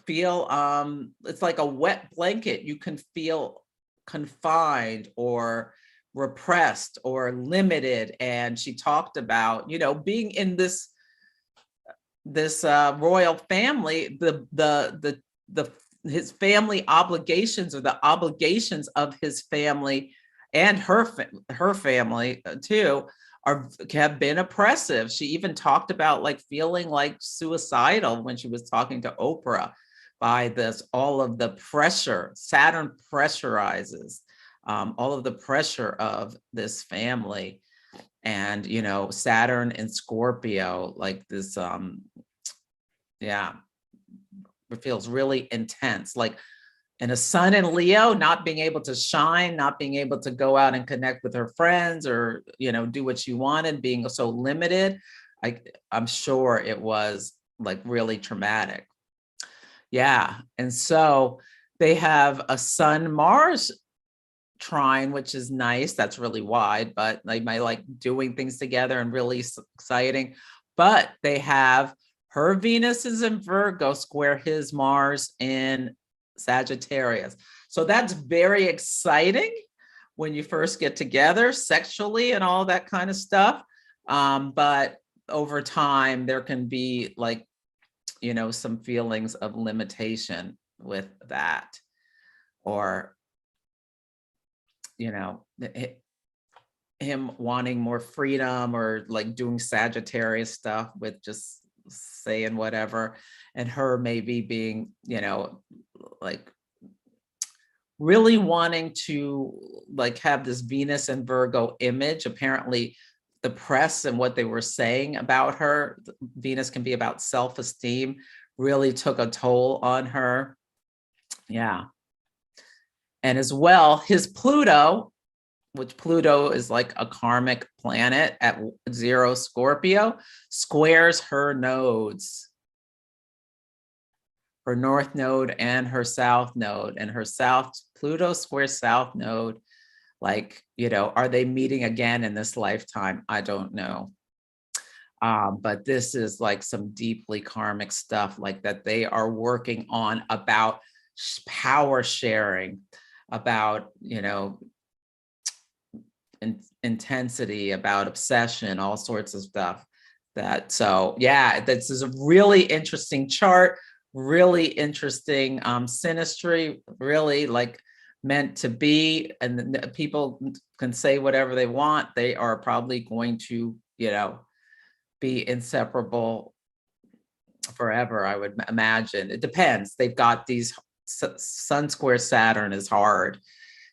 it's like a wet blanket. You can feel confined or repressed or limited. And she talked about, being in this royal family, his family obligations, or the obligations of his family and her family too, have been oppressive. She even talked about like feeling like suicidal when she was talking to Oprah by all of the pressure. Saturn pressurizes all of the pressure of this family. And, Saturn in Scorpio, like this, it feels really intense. Like, and a sun in Leo, not being able to shine, not being able to go out and connect with her friends, or, do what she wanted, being so limited. I'm sure it was like really traumatic. Yeah. And so they have a Sun Mars trine, which is nice. That's really wide, but they might like doing things together and really exciting. But they have her Venus is in Virgo square his Mars in Sagittarius. So that's very exciting when you first get together sexually and all that kind of stuff. But over time, there can be like, some feelings of limitation with that, or, him wanting more freedom, or like doing Sagittarius stuff with just saying whatever, and her maybe being, like really wanting to like have this Venus and Virgo image. Apparently the press and what they were saying about her, Venus can be about self-esteem, really took a toll on her. Yeah. And as well, his Pluto, which Pluto is like a karmic planet at 0 Scorpio, squares her nodes, her north node and her south node. And her Pluto squares south node. Like, are they meeting again in this lifetime? I don't know. But this is like some deeply karmic stuff like that they are working on, about power sharing, about, intensity, about obsession, all sorts of stuff. So yeah, this is a really interesting chart, really interesting synastry, really like meant to be. And people can say whatever they want. They are probably going to, be inseparable forever, I would imagine. It depends. They've got these Sun square Saturn is hard.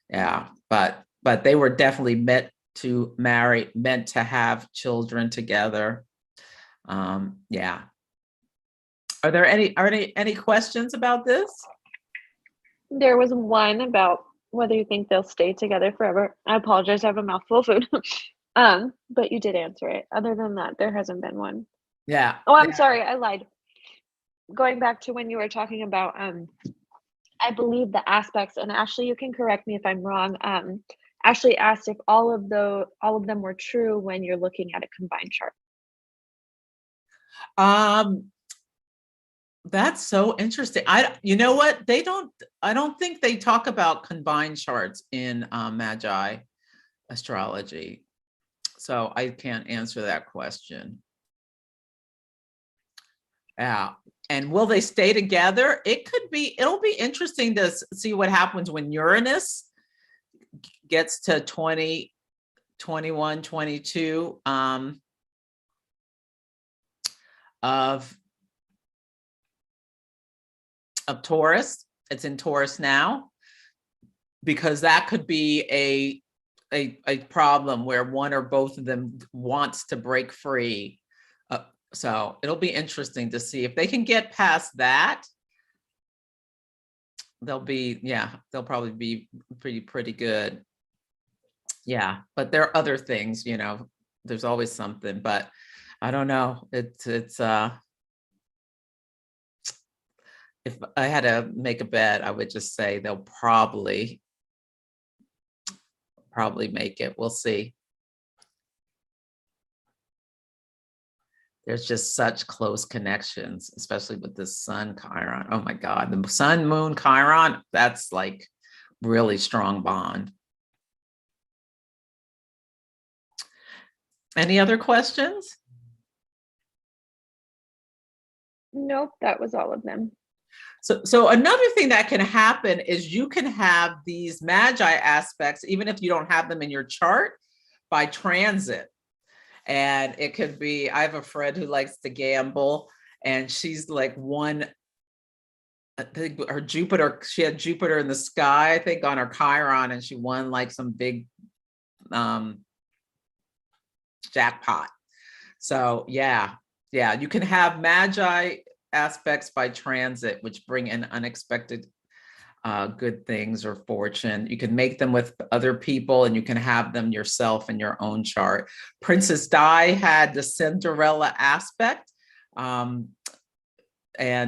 Yeah, but they were definitely meant to marry, meant to have children together. Yeah. Are there any questions about this? There was one about whether you think they'll stay together forever. I apologize, I have a mouthful of food. But you did answer it. Other than that, there hasn't been one. Yeah. Oh, I'm sorry, I lied. Going back to when you were talking about, I believe the aspects, and Ashley, you can correct me if I'm wrong. Ashley asked if all of them were true when you're looking at a combined chart. That's so interesting. You know what? I don't think they talk about combined charts in Magi astrology. So I can't answer that question. Yeah. And will they stay together? It'll be interesting to see what happens when Uranus gets to 20, 21, 22 of Taurus. It's in Taurus now, because that could be a problem where one or both of them wants to break free. So it'll be interesting to see if they can get past that. They'll probably be pretty good. Yeah, but there are other things, there's always something, but I don't know. It's if I had to make a bet, I would just say they'll probably make it. We'll see. There's just such close connections, especially with the sun Chiron. Oh my God, the sun, moon, Chiron, that's like really strong bond. Any other questions? Nope, that was all of them. So another thing that can happen is you can have these Magi aspects, even if you don't have them in your chart, by transit. And it could be, I have a friend who likes to gamble, and she's like I think her Jupiter, she had Jupiter in the sky, I think, on her Chiron, and she won like some big jackpot. So yeah, you can have Magi aspects by transit, which bring in unexpected good things or fortune. You can make them with other people, and you can have them yourself in your own chart. Princess Di had the Cinderella aspect, and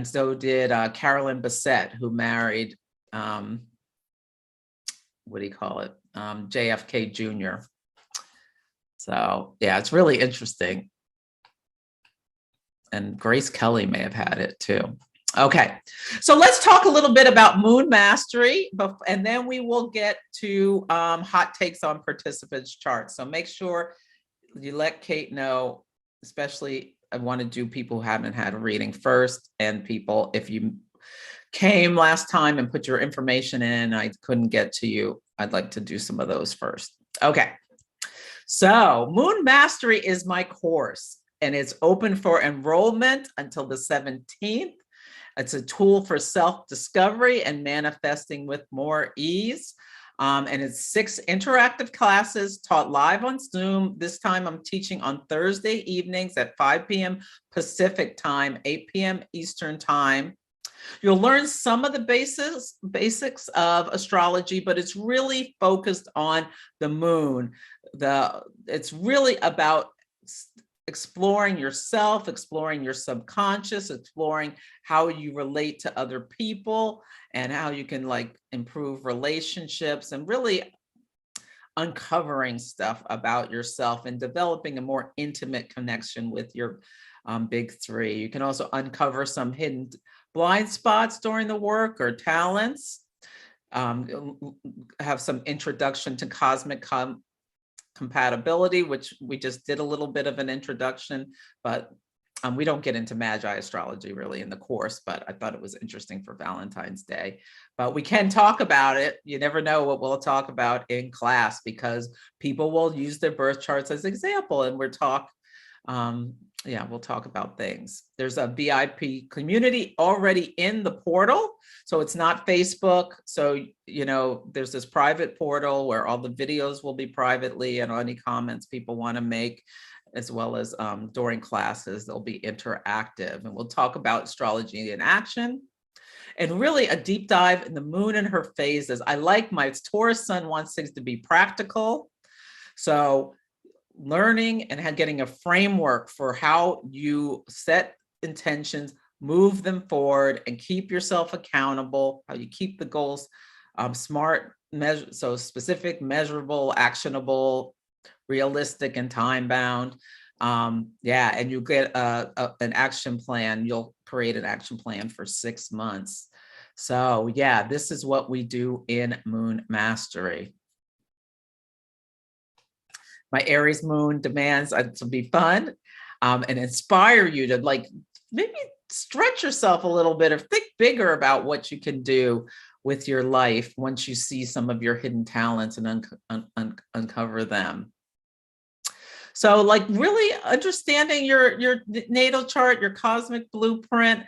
so did Carolyn Bessette, who married what do you call it, JFK Jr. So yeah, it's really interesting. And Grace Kelly may have had it too. Okay, so let's talk a little bit about moon mastery, and then we will get to hot takes on participants' charts. So make sure you let Kate know, especially I want to do people who haven't had a reading first, and people, if you came last time and put your information in, I couldn't get to you, I'd like to do some of those first. Okay, so Moon Mastery is my course, and it's open for enrollment until the 17th. It's a tool for self-discovery and manifesting with more ease. And it's 6 interactive classes taught live on Zoom. This time I'm teaching on Thursday evenings at 5 p.m. Pacific time, 8 p.m. Eastern time. You'll learn some of the basics of astrology, but it's really focused on the moon. It's really about exploring yourself, exploring your subconscious, exploring how you relate to other people, and how you can like improve relationships, and really uncovering stuff about yourself and developing a more intimate connection with your big three. You can also uncover some hidden blind spots during the work or talents. Have some introduction to cosmic compatibility, which we just did a little bit of an introduction, but we don't get into Magi astrology really in the course, but I thought it was interesting for Valentine's Day. But we can talk about it. You never know what we'll talk about in class, because people will use their birth charts as example, and we'll talk about things. There's a VIP community already in the portal, so it's not Facebook. So, there's this private portal where all the videos will be privately, and any comments people want to make, as well as during classes, they'll be interactive. And we'll talk about astrology in action, and really a deep dive in the moon and her phases. I like my Taurus sun wants things to be practical. So learning and getting a framework for how you set intentions, move them forward, and keep yourself accountable, how you keep the goals smart, so specific, measurable, actionable, realistic, and time bound. Yeah, and you get an action plan. You'll create an action plan for 6 months. So yeah, this is what we do in Moon Mastery. My Aries moon demands to be fun and inspire you to like maybe stretch yourself a little bit or think bigger about what you can do with your life once you see some of your hidden talents and uncover them. So like really understanding your natal chart, your cosmic blueprint,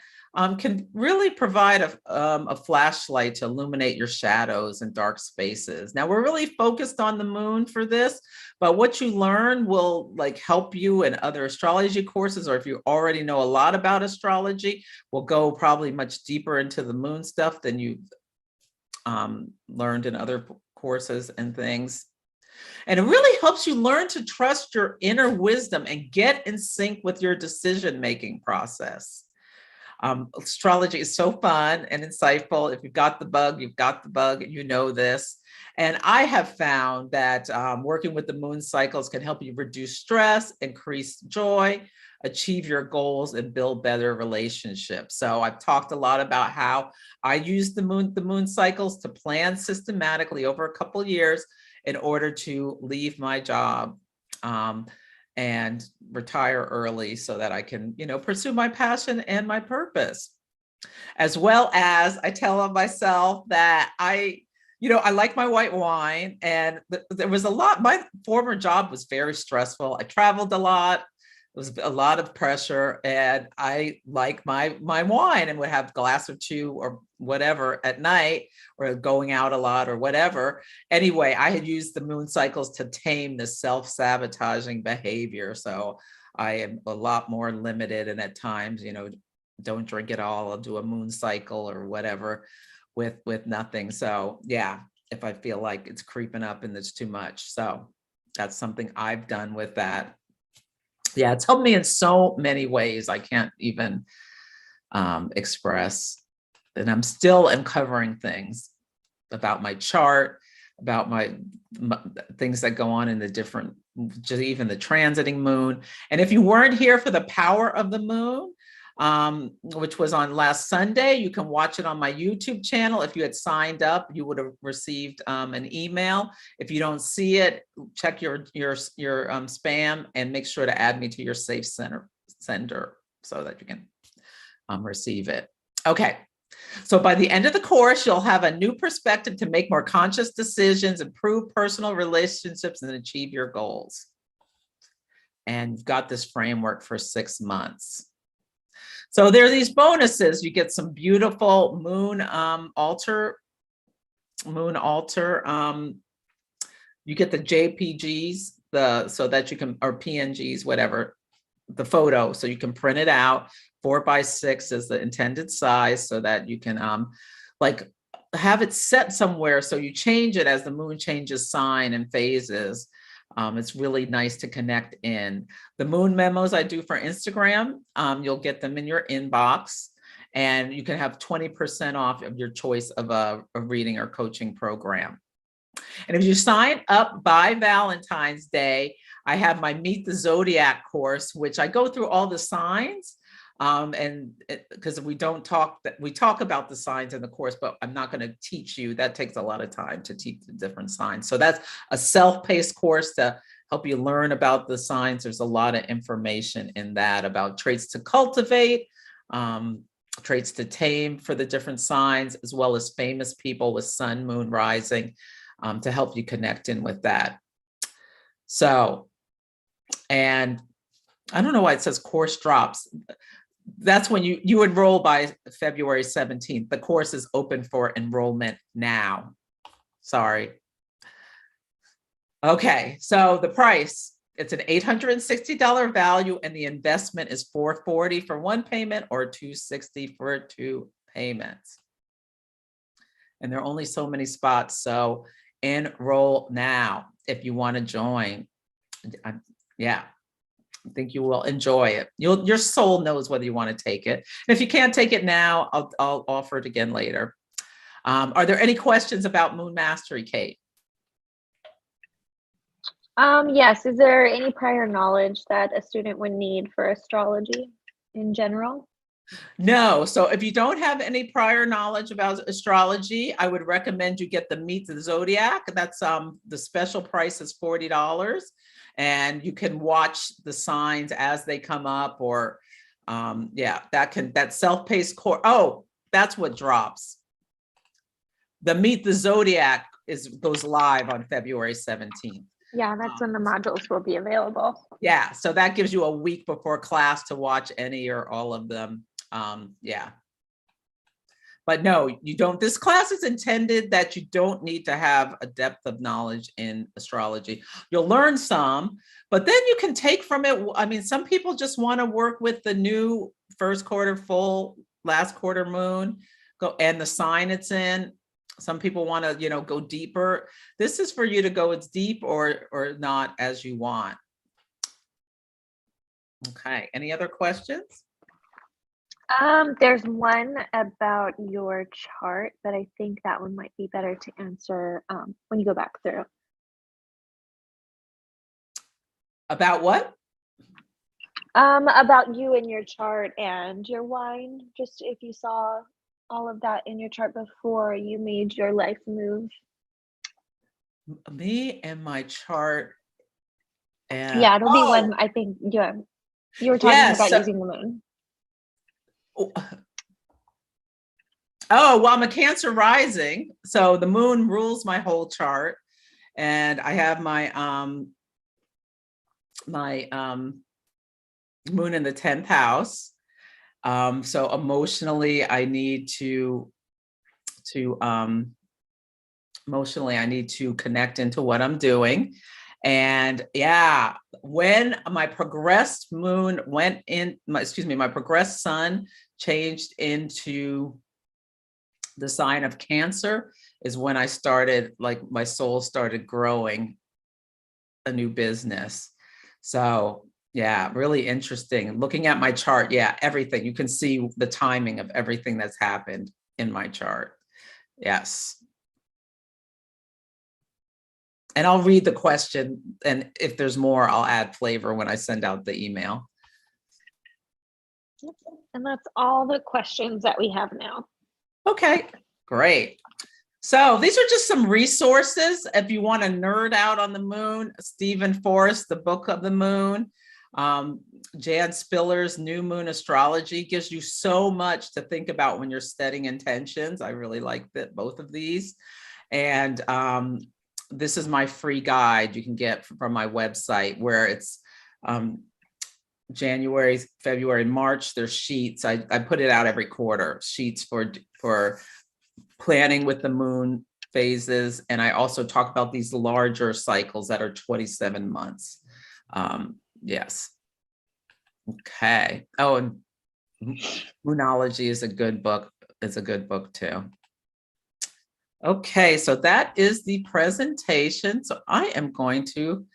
can really provide a flashlight to illuminate your shadows and dark spaces. Now we're really focused on the moon for this, but what you learn will like help you in other astrology courses, or if you already know a lot about astrology, will go probably much deeper into the moon stuff than you've learned in other courses and things. And it really helps you learn to trust your inner wisdom and get in sync with your decision-making process. Astrology is so fun and insightful. If you've got the bug, you've got the bug, and you know this. And I have found that working with the moon cycles can help you reduce stress, increase joy, achieve your goals, and build better relationships. So I've talked a lot about how I use the moon cycles to plan systematically over a couple of years in order to leave my job and retire early so that I can, pursue my passion and my purpose. As well as I tell myself that I like my white wine, and there was a lot. My former job was very stressful. I traveled a lot. It was a lot of pressure, and I like my wine and would have a glass or two or whatever at night, or going out a lot or whatever. Anyway, I had used the moon cycles to tame the self-sabotaging behavior. So I am a lot more limited, and at times, don't drink it all. I'll do a moon cycle or whatever with nothing. So yeah, if I feel like it's creeping up and it's too much. So that's something I've done with that. Yeah, it's helped me in so many ways I can't even express. And I'm still uncovering things about my chart, about my things that go on in the different, just even the transiting moon. And if you weren't here for the power of the moon, which was on last Sunday, you can watch it on my YouTube channel. If you had signed up, you would have received an email. If you don't see it, check your spam and make sure to add me to your safe sender so that you can receive it. Okay. So by the end of the course, you'll have a new perspective to make more conscious decisions, improve personal relationships, and achieve your goals. And you've got this framework for 6 months. So there are these bonuses. You get some beautiful moon altar. You get the JPGs, so that you can, or PNGs, whatever, the photo, so you can print it out. 4x6 is the intended size, so that you can like have it set somewhere, so you change it as the moon changes sign and phases. It's really nice to connect in. The moon memos I do for Instagram, you'll get them in your inbox, and you can have 20% off of your choice of a reading or coaching program. And if you sign up by Valentine's Day, I have my Meet the Zodiac course, which I go through all the signs. And because we talk about the signs in the course, but I'm not going to teach you. That takes a lot of time to teach the different signs. So that's a self-paced course to help you learn about the signs. There's a lot of information in that about traits to cultivate, traits to tame for the different signs, as well as famous people with sun, moon, rising, to help you connect in with that. So, and I don't know why it says course drops. That's when you enroll by February 17th. The course is open for enrollment now. Sorry. Okay, so the price, it's an $860 value, and the investment is $440 for one payment or $260 for 2 payments. And there are only so many spots, so enroll now if you want to join. Yeah. I think you will enjoy it. Your soul knows whether you want to take it. And if you can't take it now, I'll offer it again later. Are there any questions about Moon Mastery, Kate? Yes. Is there any prior knowledge that a student would need for astrology in general? No. So if you don't have any prior knowledge about astrology, I would recommend you get the Meet the Zodiac. That's the special price is $40. And you can watch the signs as they come up, or yeah, that self-paced course. Oh, that's what drops. The Meet the Zodiac goes live on February 17th. Yeah, that's when the modules will be available. Yeah, so that gives you a week before class to watch any or all of them. Yeah. But no, you don't. This class is intended that you don't need to have a depth of knowledge in astrology. You'll learn some, but then you can take from it. I mean, some people just want to work with the new first quarter full, last quarter moon, and the sign it's in. Some people want to, go deeper. This is for you to go as deep or not as you want. Okay, any other questions? There's one about your chart, but I think that one might be better to answer when you go back through. About what? About you and your chart and your wine. Just if you saw all of that in your chart before you made your life move. Me and my chart. And yeah, it'll be one, I think. Yeah, you were talking about using the moon. Oh, well, I'm a Cancer rising, so the moon rules my whole chart, and I have my moon in the 10th house. So emotionally, I need to connect into what I'm doing. And yeah, when my progressed moon went in, my progressed sun changed into the sign of Cancer is when I started, like, my soul started growing a new business. So yeah, really interesting. Looking at my chart, yeah, everything. You can see the timing of everything that's happened in my chart. Yes. And I'll read the question, and if there's more, I'll add flavor when I send out the email. And that's all the questions that we have now. Okay, great. So these are just some resources if you want to nerd out on the moon. Stephen Forrest, The Book of the Moon. Jan Spiller's New Moon Astrology gives you so much to think about when you're setting intentions. I really like both of these. And this is my free guide you can get from my website, where it's January, February, March. There's sheets. I put it out every quarter, sheets for planning with the moon phases. And I also talk about these larger cycles that are 27 months. Yes. Okay. Oh, and Moonology is a good book. It's a good book too. Okay, so that is the presentation. So I am going to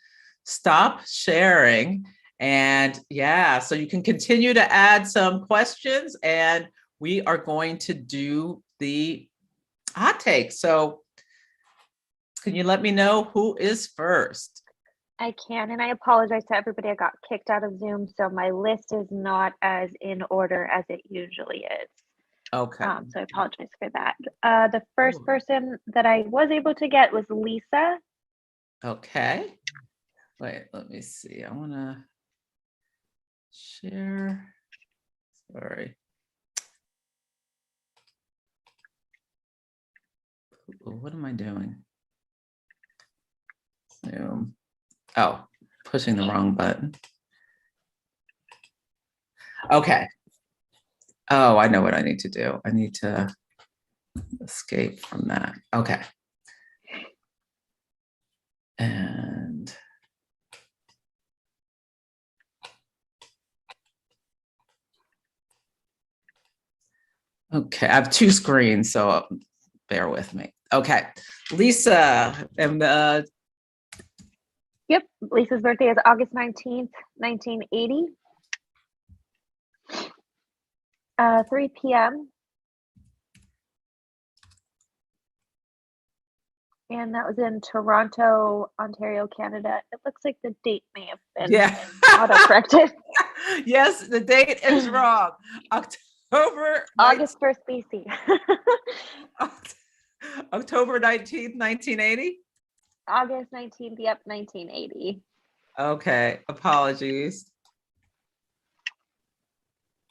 stop sharing. And yeah, so you can continue to add some questions, and we are going to do the hot take. So can you let me know who is first? I can, and I apologize to everybody. I got kicked out of Zoom, so my list is not as in order as it usually is. Okay. So I apologize for that. The first person that I was able to get was Lisa. Okay. Wait, let me see. I want to share. Sorry. What am I doing? Zoom. Oh, pushing the wrong button. Okay. Oh, I know what I need to do. I need to escape from that. Okay. And okay, I have two screens, so bear with me. Okay, Lisa, and Yep, Lisa's birthday is August 19th, 1980. 3 p.m. And that was in Toronto, Ontario, Canada. It looks like the date may have been auto-corrected. Yes, the date is wrong. October August 1st BC. October 19th, 1980. August 19th, yep, 1980. Okay, apologies.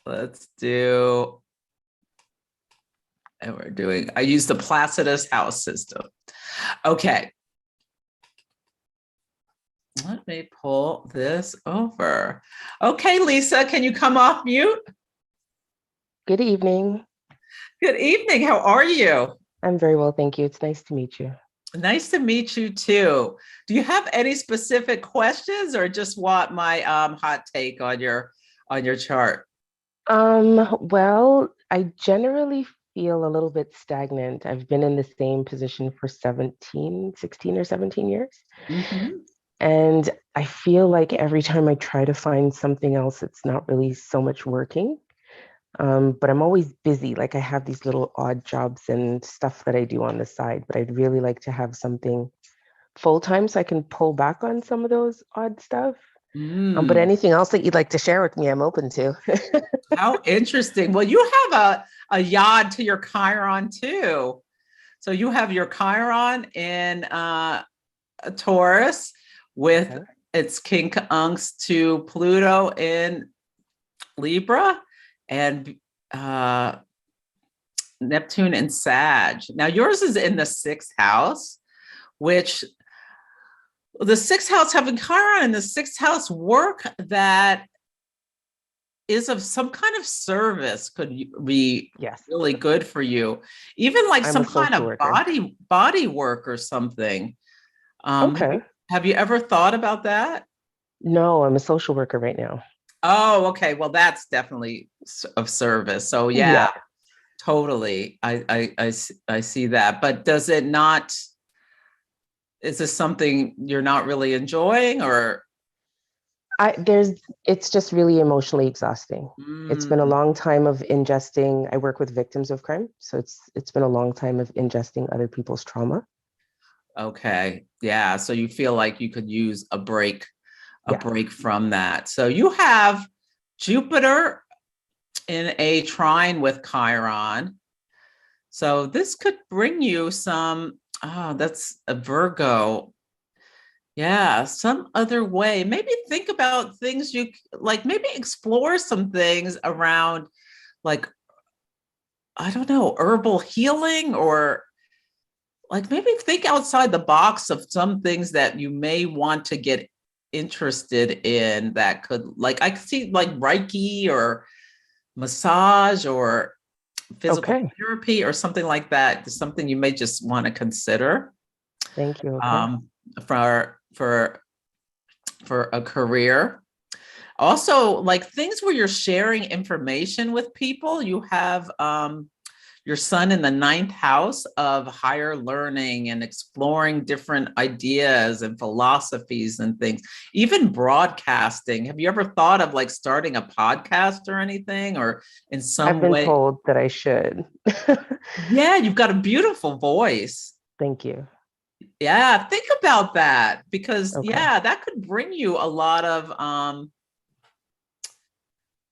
Let's do, and we're doing, I use the Placidus house system. Okay. Let me pull this over. Okay, Lisa, can you come off mute? Good evening. Good evening. How are you? I'm very well, thank you. It's nice to meet you. Nice to meet you too. Do you have any specific questions or just want my hot take on your chart? Well, I generally feel a little bit stagnant. I've been in the same position for 16 or 17 years. Mm-hmm. And I feel like every time I try to find something else, it's not really so much working. But I'm always busy. Like I have these little odd jobs and stuff that I do on the side, but I'd really like to have something full-time so I can pull back on some of those odd stuff. But anything else that you'd like to share with me, I'm open to. How interesting. Well, you have a yod to your Chiron too. So you have your Chiron in a Taurus with its quincunx to Pluto in Libra and Neptune in Sag. Now yours is in the 6th house, which the 6th house, having Chiron in the 6th house, work that is of some kind of service could be really good for you. Even like some kind of body work or something. Have you ever thought about that? No, I'm a social worker right now. Oh, okay. Well, that's definitely of service. So yeah. Totally. I see that. But does it not, is this something you're not really enjoying or? It's just really emotionally exhausting. It's been a long time of ingesting. I work with victims of crime. So it's been a long time of ingesting other people's trauma. Okay. Yeah. So you feel like you could use a break from that. So you have Jupiter in a trine with Chiron. So this could bring you some, that's a Virgo. Yeah, some other way. Maybe think about things you like, maybe explore some things around like, I don't know, herbal healing, or like maybe think outside the box of some things that you may want to get interested in that could, like, I could see like Reiki or massage or physical therapy or something like that. Something you may just want to consider. Thank you. For a career. Also, like things where you're sharing information with people. You have your sun in the 9th house of higher learning and exploring different ideas and philosophies and things, even broadcasting. Have you ever thought of like starting a podcast or anything, or in some way? I've been told that I should. Yeah, you've got a beautiful voice. Thank you. Yeah, think about that, because that could bring you a lot of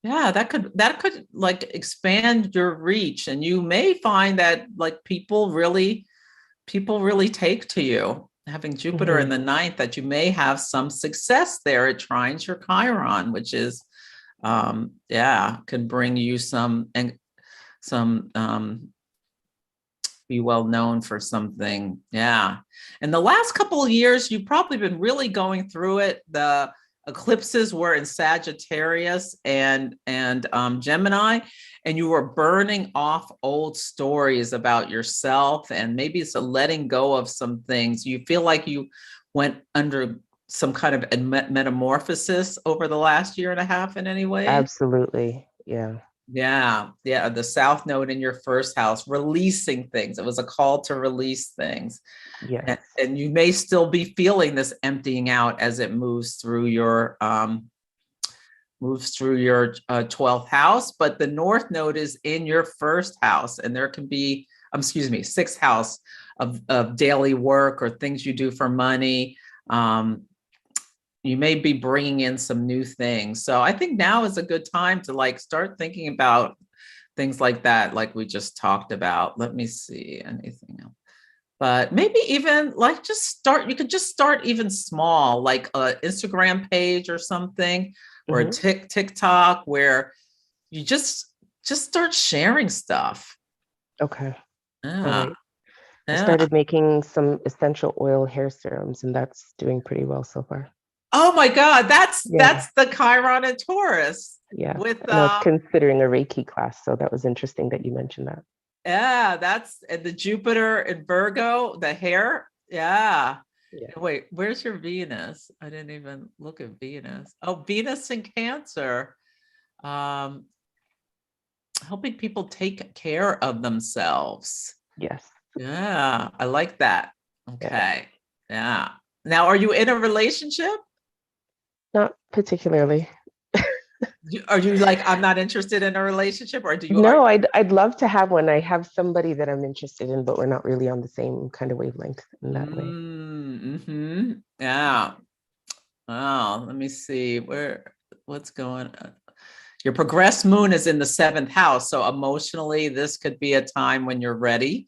that could like expand your reach, and you may find that like people really take to you. Having Jupiter in the 9th, that you may have some success there. It trines your Chiron, which is can bring you some be well known for something. Yeah. And the last couple of years, you've probably been really going through it. The eclipses were in Sagittarius and Gemini, and you were burning off old stories about yourself, and maybe it's a letting go of some things. You feel like you went under some kind of metamorphosis over the last year and a half in any way? Absolutely. Yeah. Yeah, yeah, the South Node in your first house, releasing things. It was a call to release things. Yes. And you may still be feeling this emptying out as it moves through your 12th house, but the North Node is in your first house, and there can be, sixth house of daily work or things you do for money. You may be bringing in some new things. So I think now is a good time to like start thinking about things like that, like we just talked about. Let me see anything else. But maybe even like you could just start even small, like an Instagram page or something, or a TikTok where you just start sharing stuff. Okay. Yeah. All right. I Yeah. started making some essential oil hair serums, and that's doing pretty well so far. Oh my God, that's the Chiron and Taurus. Yeah. With and I was considering a Reiki class, so that was interesting that you mentioned that. Yeah, that's the Jupiter in Virgo, the hair. Yeah. Wait, where's your Venus? I didn't even look at Venus. Oh, Venus in Cancer. Helping people take care of themselves. Yes. Yeah, I like that. Okay. Yeah. Now, are you in a relationship? Not particularly. Are you like, I'm not interested in a relationship, or do you? No, I'd love to have one. I have somebody that I'm interested in, but we're not really on the same kind of wavelength in that way. Mm-hmm. Yeah. Wow. Let me see what's going on. Your progressed moon is in the 7th house. So emotionally, this could be a time when you're ready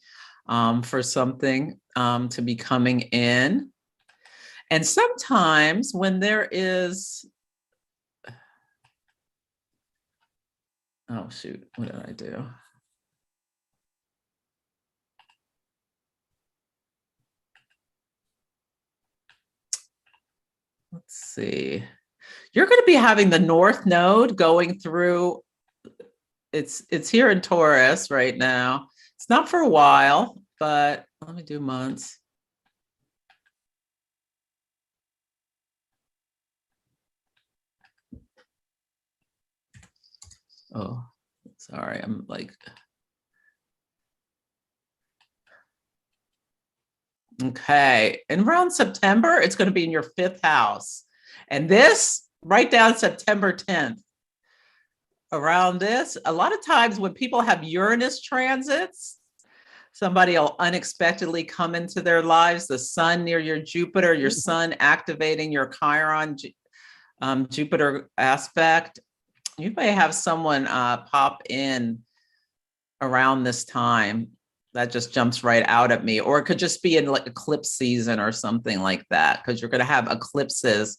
for something to be coming in. And sometimes when there is, oh shoot, what did I do? Let's see. You're going to be having the North Node going through. It's here in Taurus right now. It's not for a while, but let me do months. Oh, sorry. I'm like, okay. And around September, it's going to be in your 5th house. And this, write down September 10th. Around this, a lot of times when people have Uranus transits, somebody will unexpectedly come into their lives. The sun near your Jupiter, your sun activating your Chiron Jupiter aspect. You may have someone pop in around this time. That just jumps right out at me. Or it could just be in like eclipse season or something like that, because you're going to have eclipses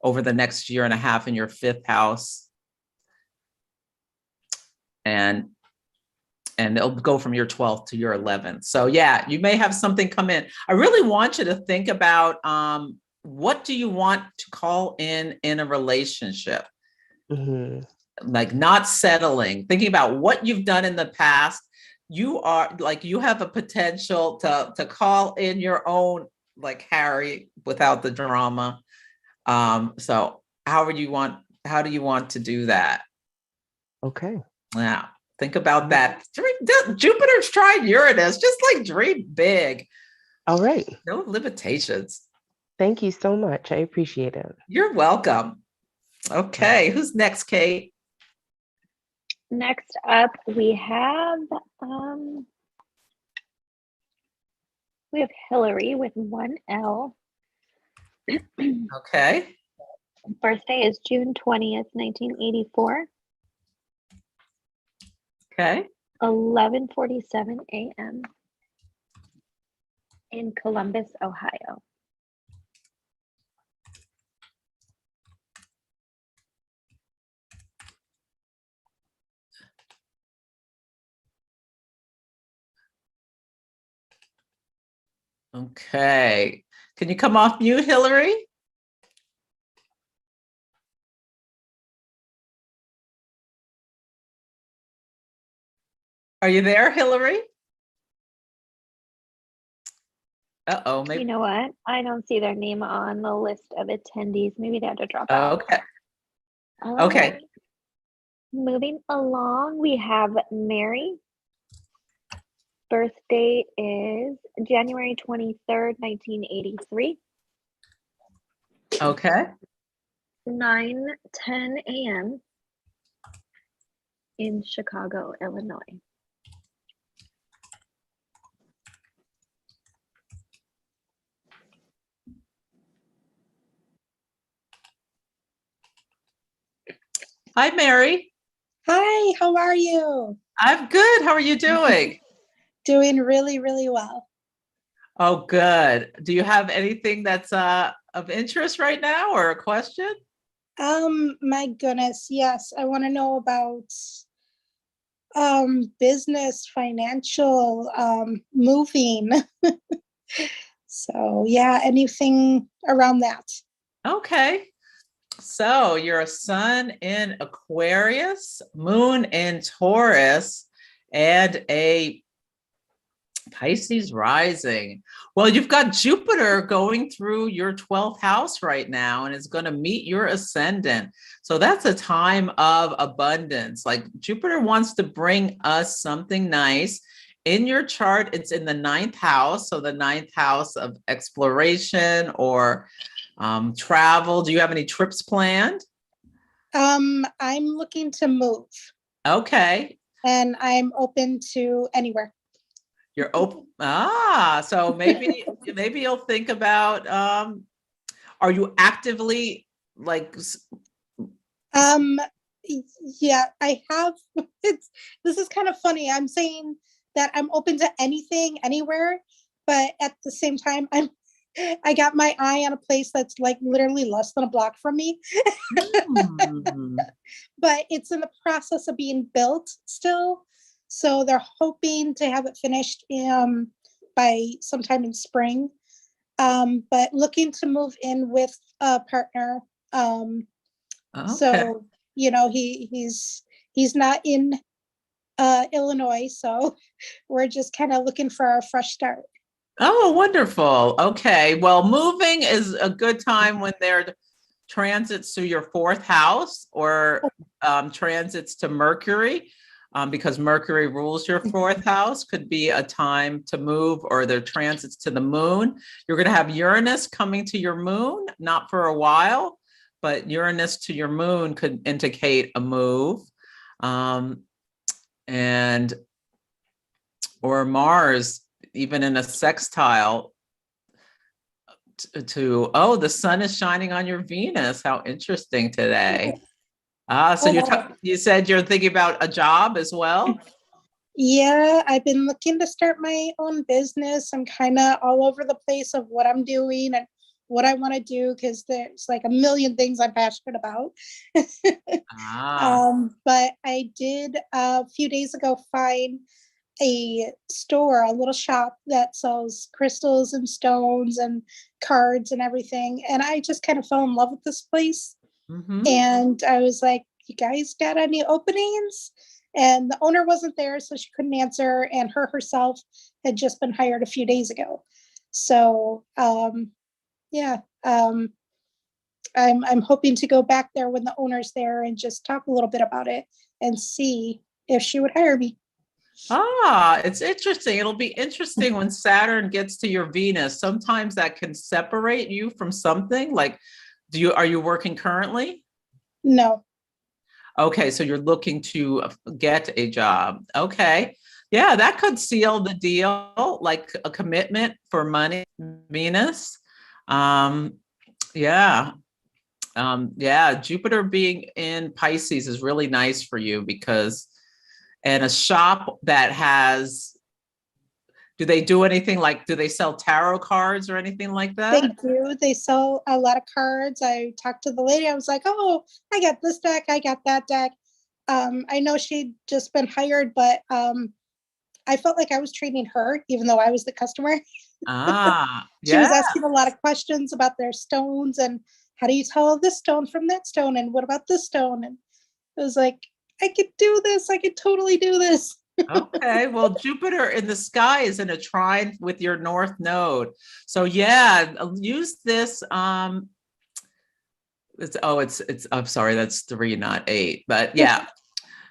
over the next year and a half in your 5th house. And it'll go from your 12th to your 11th. So yeah, you may have something come in. I really want you to think about what do you want to call in a relationship? Like not settling, thinking about what you've done in the past. You are like, you have a potential to call in your own like Harry without the drama. So how do you want to do that? Okay. Yeah. Think about that. Jupiter's trying Uranus, just like dream big. All right. No limitations. Thank you so much. I appreciate it. You're welcome. Okay. Who's next, Kate? Next up, we have Hillary with 1 L. Okay. Birthday is June 20th, 1984. Okay. 11:47 a.m. in Columbus, Ohio. Okay. Can you come off mute, Hillary? Are you there, Hillary? Uh-oh, maybe. You know what? I don't see their name on the list of attendees. Maybe they had to drop out. Okay. Okay. Moving along, we have Mary. Birth date is January 23rd, 1983. Okay. 9:10 a.m. in Chicago, Illinois. Hi, Mary. Hi, how are you? I'm good. How are you doing? Doing really, really well. Oh, good. Do you have anything that's of interest right now or a question? My goodness, yes, I want to know about business, financial, moving. So yeah, anything around that. Okay. So you're a sun in Aquarius, moon in Taurus, and a Pisces rising. Well, you've got Jupiter going through your 12th house right now, and it's going to meet your ascendant. So that's a time of abundance. Like Jupiter wants to bring us something nice. In your chart, it's in the 9th house. So the 9th house of exploration or travel. Do you have any trips planned? I'm looking to move Okay. and I'm open to anywhere. You're open. So maybe you'll think about are you actively like Yeah, I have this is kind of funny. I'm saying that I'm open to anything, anywhere, but at the same time, I got my eye on a place that's like literally less than a block from me. But it's in the process of being built still. So they're hoping to have it finished by sometime in spring. But looking to move in with a partner. okay. So, he's not in Illinois, so we're just kind of looking for a fresh start. Oh, wonderful. Okay. Well, moving is a good time when there are transits to your 4th house or transits to Mercury, because Mercury rules your 4th house, could be a time to move, or their transits to the moon. You're going to have Uranus coming to your moon, not for a while, but Uranus to your moon could indicate a move. And or Mars, even in a sextile to the sun is shining on your Venus. How interesting today. So you said you're thinking about a job as well? Yeah, I've been looking to start my own business. I'm kind of all over the place of what I'm doing and what I want to do, because there's like a million things I'm passionate about. But I did a few days ago find a store, a little shop that sells crystals and stones and cards and everything. And I just kind of fell in love with this place. And I was like, you guys got any openings? And the owner wasn't there, so she couldn't answer. And herself had just been hired a few days ago. So, I'm hoping to go back there when the owner's there and just talk a little bit about it and see if she would hire me. It's interesting. It'll be interesting when Saturn gets to your Venus. Sometimes that can separate you from something. Like, are you working currently? No. Okay, so you're looking to get a job. Okay. Yeah, that could seal the deal, like a commitment for money, Venus. Jupiter being in Pisces is really nice for you and a shop that do they do anything do they sell tarot cards or anything like that? They do. They sell a lot of cards. I talked to the lady. I was like, oh, I got this deck. I got that deck. I know she'd just been hired, but I felt like I was training her, even though I was the customer. She was asking a lot of questions about their stones and how do you tell this stone from that stone? And what about this stone? And it was like, I could do this. I could totally do this. Okay, well, Jupiter in the sky is in a trine with your north node. So yeah, use this. I'm sorry, that's 3, not 8. But yeah,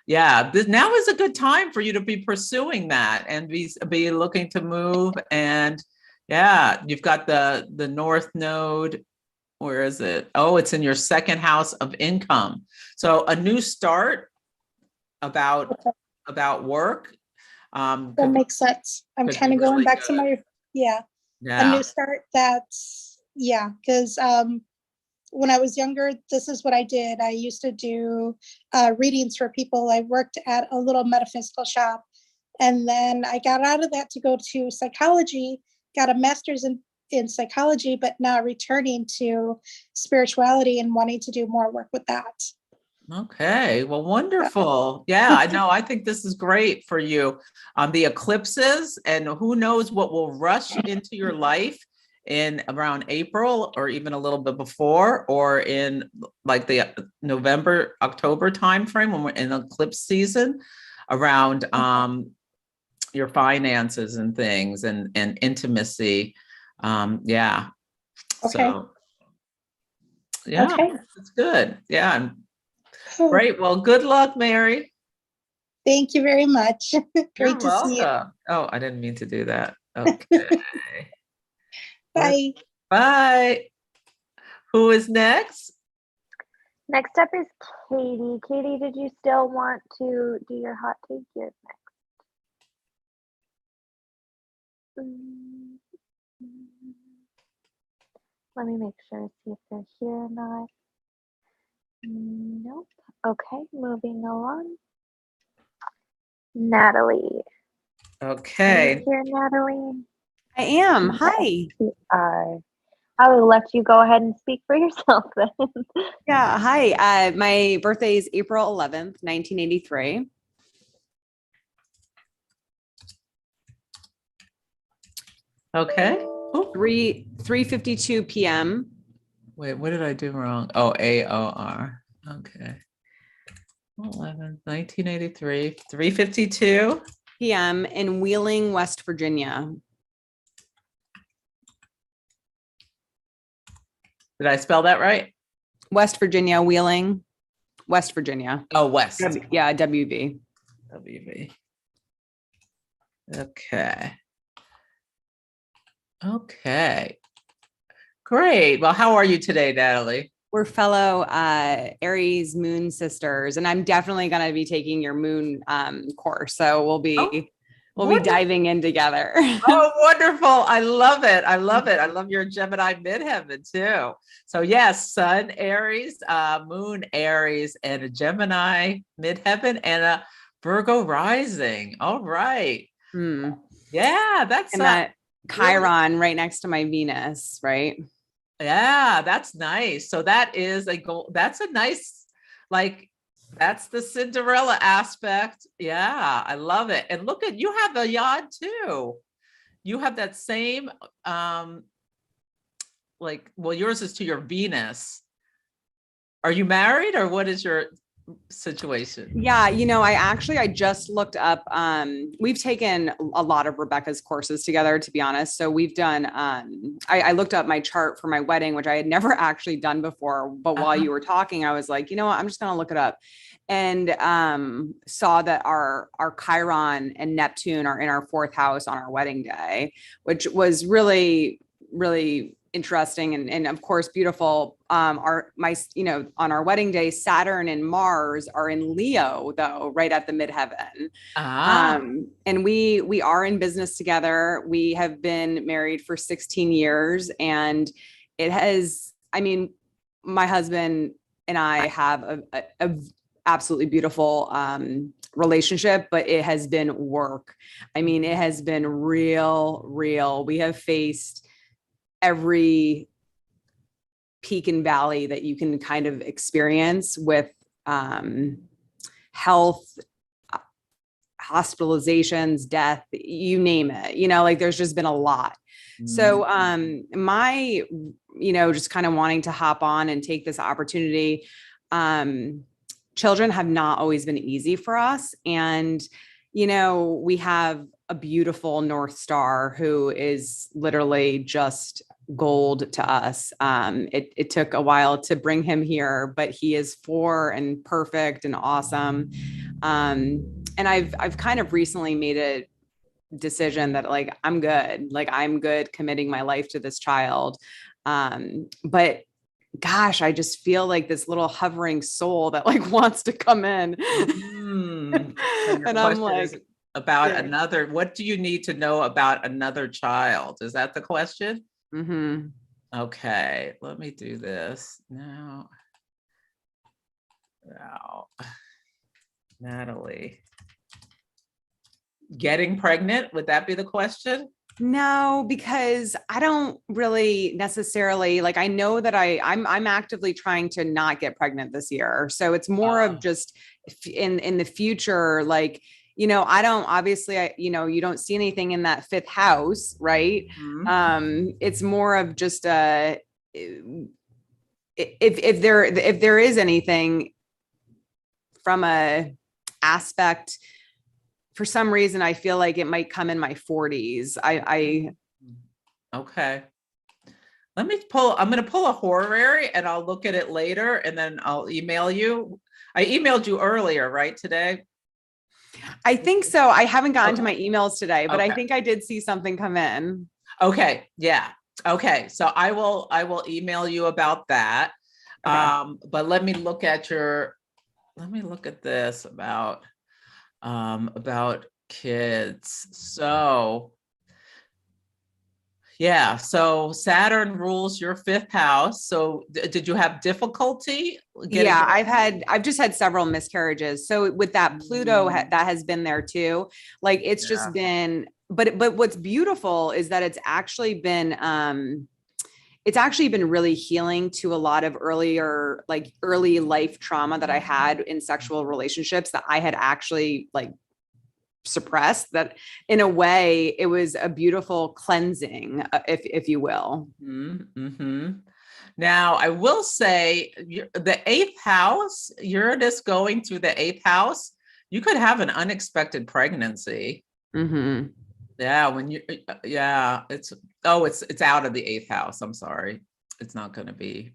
yeah, now is a good time for you to be pursuing that and be looking to move. And yeah, you've got the North Node. Where is it? Oh, it's in your second house of income. So a new start about work. That makes sense. I'm could kind be of going really back to good. my, a Yeah. new start. That's, because when I was younger, this is what I did. I used to do readings for people. I worked at a little metaphysical shop. And then I got out of that to go to psychology, got a master's in psychology, but now returning to spirituality and wanting to do more work with that. Okay, well, wonderful. Yeah, I know. I think this is great for you. The eclipses, and who knows what will rush into your life in around April or even a little bit before, or in like the November, October timeframe when we're in eclipse season, around your finances and things and intimacy. Yeah. Okay. So yeah, Okay. it's good. Yeah. Great. Well, good luck, Mary. Thank you very much. You're Great to see you. welcome. Oh, I didn't mean to do that. Okay. Bye. Bye. Who is next? Next up is Katie. Katie, did you still want to do your hot take? Yours next. Let me make sure, see if they're here or not. Nope. Okay, moving along. Natalie. Are Okay. you here, Natalie? I am. Yes, Hi. you are. I will let you go ahead and speak for yourself then. Yeah. Hi. My birthday is April 11th, 1983. Okay. Oh, 3:52 p.m. wait, what did I do wrong? Oh, AOR. Okay. 1983, 3:52 p.m. in Wheeling, West Virginia. Did I spell that right? West Virginia, Wheeling, West Virginia. Oh, West. Yeah, WV. WV. Okay. Okay. Great. Well, how are you today, Natalie? We're fellow Aries moon sisters, and I'm definitely going to be taking your moon course. So we'll be diving in together. Oh, wonderful. I love it. I love it. I love your Gemini midheaven too. So yes, Sun Aries, Moon Aries, and a Gemini midheaven and a Virgo rising. All right. Yeah, that's and that Chiron right next to my Venus, right? Yeah, that's nice. So that is a goal. That's a nice, like, that's the Cinderella aspect. Yeah, I love it. And look at, you have a yod too. You have that same, like, well, yours is to your Venus. Are you married or what is your situation? Yeah, I just looked up, we've taken a lot of Rebecca's courses together, to be honest. So we've done, I looked up my chart for my wedding, which I had never actually done before, but while you were talking, I was like, you know what, I'm just going to look it up, and saw that our Chiron and Neptune are in our fourth house on our wedding day, which was really, really interesting and of course beautiful. On our wedding day, Saturn and Mars are in Leo, though, right at the midheaven. And we are in business together. We have been married for 16 years, and it has, my husband and I have a absolutely beautiful relationship, but it has been work. It has been real. We have faced every peak and valley that you can kind of experience with health, hospitalizations, death, you name it, there's just been a lot. So my, just kind of wanting to hop on and take this opportunity. Children have not always been easy for us. And, we have a beautiful North Star who is literally just gold to us. It took a while to bring him here, but he is 4 and perfect and awesome. And I've kind of recently made a decision that like, I'm good committing my life to this child. But gosh, I just feel like this little hovering soul that like wants to come in. And I'm like, about another, what do you need to know about another child? Is that the question? Mm-hmm. Okay, let me do this now. Natalie. Getting pregnant, would that be the question? No, because I don't really necessarily like, I know that I'm actively trying to not get pregnant this year. So it's more of just in the future, like, you know, I don't, obviously, you know, you don't see anything in that 5th house, right? Mm-hmm. It's more of just if there is anything from a aspect, for some reason, I feel like it might come in my 40s. Okay. I'm going to pull a horary and I'll look at it later and then I'll email you. I emailed you earlier, right, today? I think so. I haven't gotten to my emails today, but Okay. I think I did see something come in. Okay. Yeah. Okay. So I will email you about that. Okay. But let me look at this about kids. So yeah, so Saturn rules your 5th house. So did you have difficulty getting? Yeah, I've just had several miscarriages. So with that Pluto that has been there too. Like it's just been, but what's beautiful is that it's actually been really healing to a lot of early life trauma that I had in sexual relationships that I had actually like suppressed. That in a way it was a beautiful cleansing, if you will. Mm-hmm. Now I will say the 8th house, Uranus going through the 8th house, you could have an unexpected pregnancy. Mm-hmm. Yeah, it's out of the 8th house. I'm sorry. It's not going to be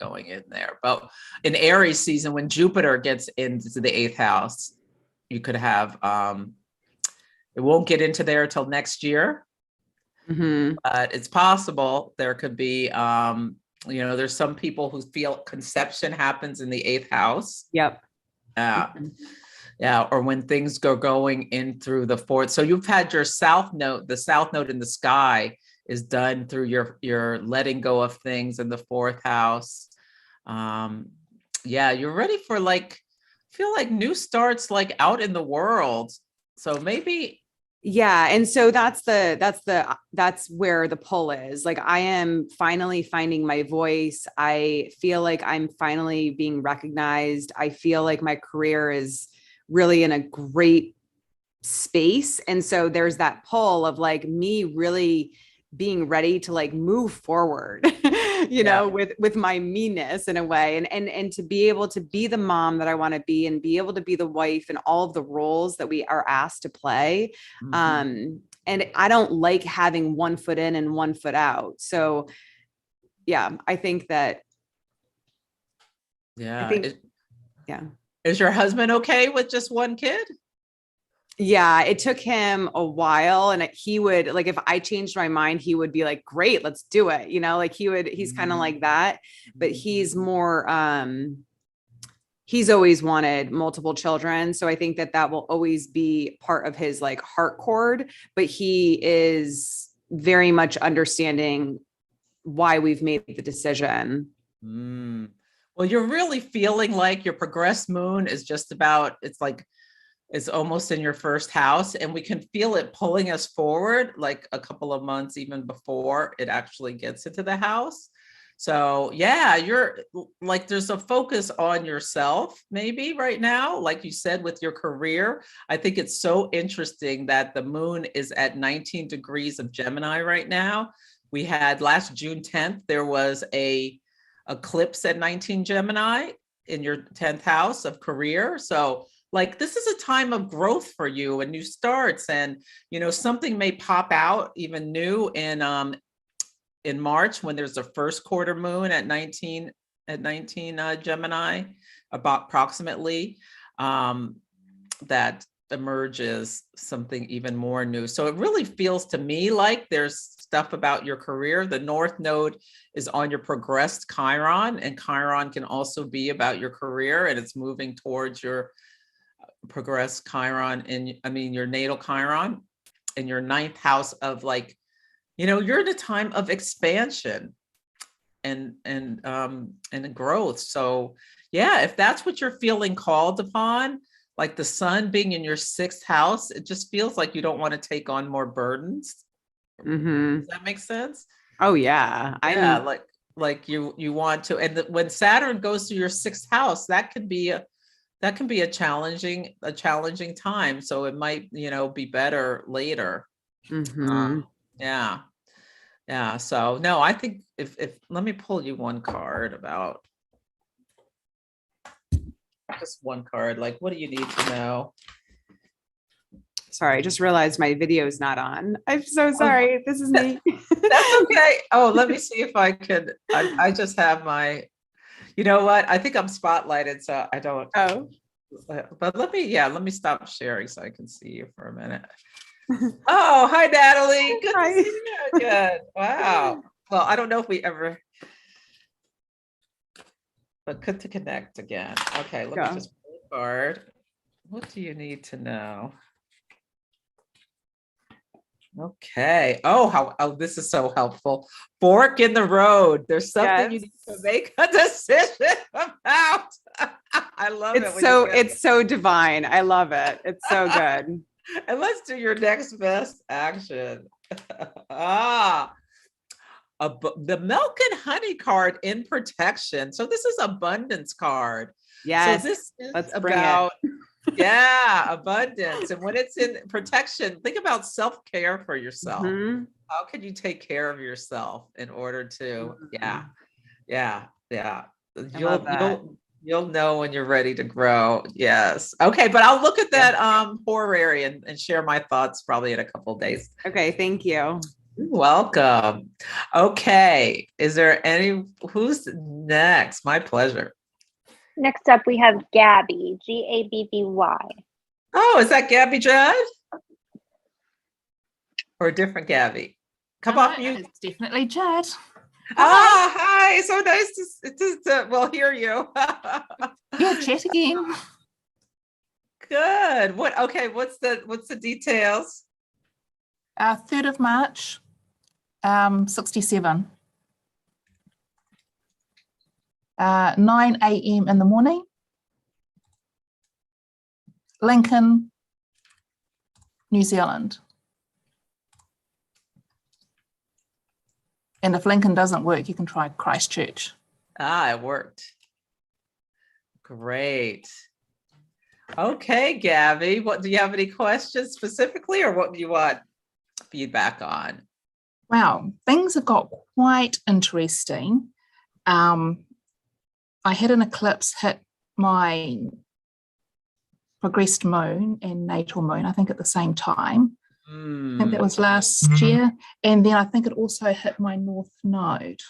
going in there. But in Aries season, when Jupiter gets into the 8th house, you could have it won't get into there till next year. Mm-hmm. But it's possible there could be there's some people who feel conception happens in the 8th house. Yep. Yeah, or when things going in through the 4th. So you've had your south node, the south node in the sky is done through your letting go of things in the 4th house. Yeah, you're ready for feel like new starts like out in the world. So maybe. Yeah. And so that's where the pull is. Like I am finally finding my voice. I feel like I'm finally being recognized. I feel like my career is really in a great space. And so there's that pull of like me really being ready to like move forward, you know, with my meanness in a way, and to be able to be the mom that I want to be and be able to be the wife and all of the roles that we are asked to play. Mm-hmm. And I don't like having one foot in and one foot out. So yeah, I think that. Yeah. Yeah. Is your husband okay with just one kid? Yeah, it took him a while, and he would like, if I changed my mind, he would be like, great, let's do it. You know, like he's kind of like that, but he's more, he's always wanted multiple children. So I think that will always be part of his like heart chord, but he is very much understanding why we've made the decision. Well, you're really feeling like your progressed moon is just about, it's almost in your 1st house, and we can feel it pulling us forward like a couple of months even before it actually gets into the house. So yeah, you're like, there's a focus on yourself maybe right now, like you said, with your career. I think it's so interesting that the moon is at 19 degrees of Gemini right now. We had last June 10th, there was a eclipse at 19 Gemini in your 10th house of career. So like this is a time of growth for you and new starts, and something may pop out even new in March when there's a first quarter moon at 19 Gemini, about approximately, that emerges something even more new. So it really feels to me like there's stuff about your career. The North Node is on your progressed Chiron, and Chiron can also be about your career, and it's moving towards your progressed Chiron your natal Chiron in your 9th house of like, you're in a time of expansion and growth. So yeah, if that's what you're feeling called upon, like the sun being in your 6th house, it just feels like you don't want to take on more burdens. Does that make sense? Oh yeah. Yeah, like you want to, and when Saturn goes to your 6th house, that can be a challenging time. So it might, be better later. Yeah. Yeah. So no, I think if let me pull you one card about just one card. Like, what do you need to know? Sorry, I just realized my video is not on. I'm so sorry. This is me. That's okay. Oh, let me see if I could. I just have my, you know what? I think I'm spotlighted, so I don't. Oh. But let me stop sharing so I can see you for a minute. Oh, hi, Natalie. Good to see you again. Wow. Well, I don't know if we ever, but good to connect again. Okay, let me just pull a card. What do you need to know? Okay. Oh, this is so helpful. Fork in the road. There's something you need to make a decision about. I love it. It's so divine. I love it. It's so good. And let's do your next best action. The milk and honey card in protection. So this is abundance card. Yes. So this is about abundance. And when it's in protection, think about self-care for yourself. How can you take care of yourself in order to, you'll know when you're ready to grow. Yes. Okay. But I'll look at that horary and share my thoughts probably in a couple of days. Okay. Thank you. You're welcome. Okay. Who's next? My pleasure. Next up, we have Gabby, Gabby. Oh, is that Gabby Judd? Or a different Gabby? Come off mute. It's definitely Judd. Hi. So nice to hear you. Yeah, chat again. Good. What's the details? 3rd of March, 67. 9 a.m. in the morning. Lincoln, New Zealand. And if Lincoln doesn't work, you can try Christchurch. It worked. Great. Okay, Gabby, do you have any questions specifically, or what do you want feedback on? Wow, things have got quite interesting. I had an eclipse hit my progressed moon and natal moon, I think at the same time. I think that was last year. And then I think it also hit my north node.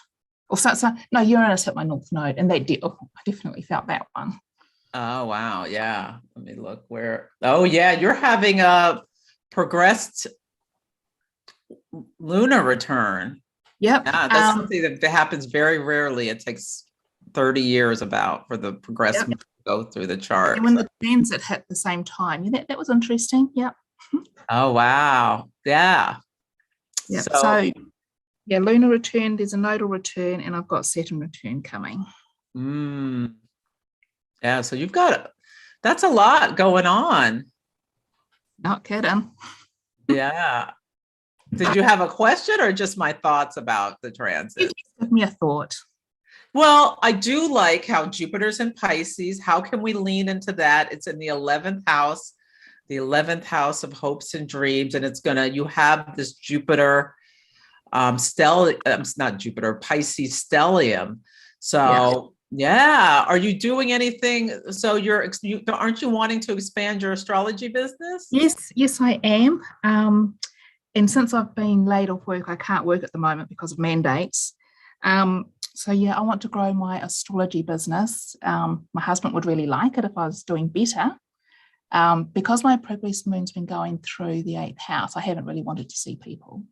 Uranus hit my north node, and I definitely felt that one. Oh, wow. Yeah. Let me look where. Oh, yeah. You're having a progressed lunar return. Yep. Yeah, that's something that happens very rarely. It takes 30 years for the progressed moon to go through the chart. And when the transit hit the same time. That was interesting. Yep. Oh, wow. Yeah. Yeah. So lunar return, there's a nodal return, and I've got Saturn return coming. Yeah. So that's a lot going on. Not kidding. Yeah. Did you have a question or just my thoughts about the transit? Give me a thought. Well, I do like how Jupiter's in Pisces. How can we lean into that? It's in the 11th house. The 11th house of hopes and dreams, and you have this Jupiter Pisces stellium. So Yeah. Are you doing anything? So aren't you wanting to expand your astrology business? Yes, I am. And since I've been laid off work, I can't work at the moment because of mandates. So yeah, I want to grow my astrology business. My husband would really like it if I was doing better. Because my progressed moon's been going through the 8th house, I haven't really wanted to see people.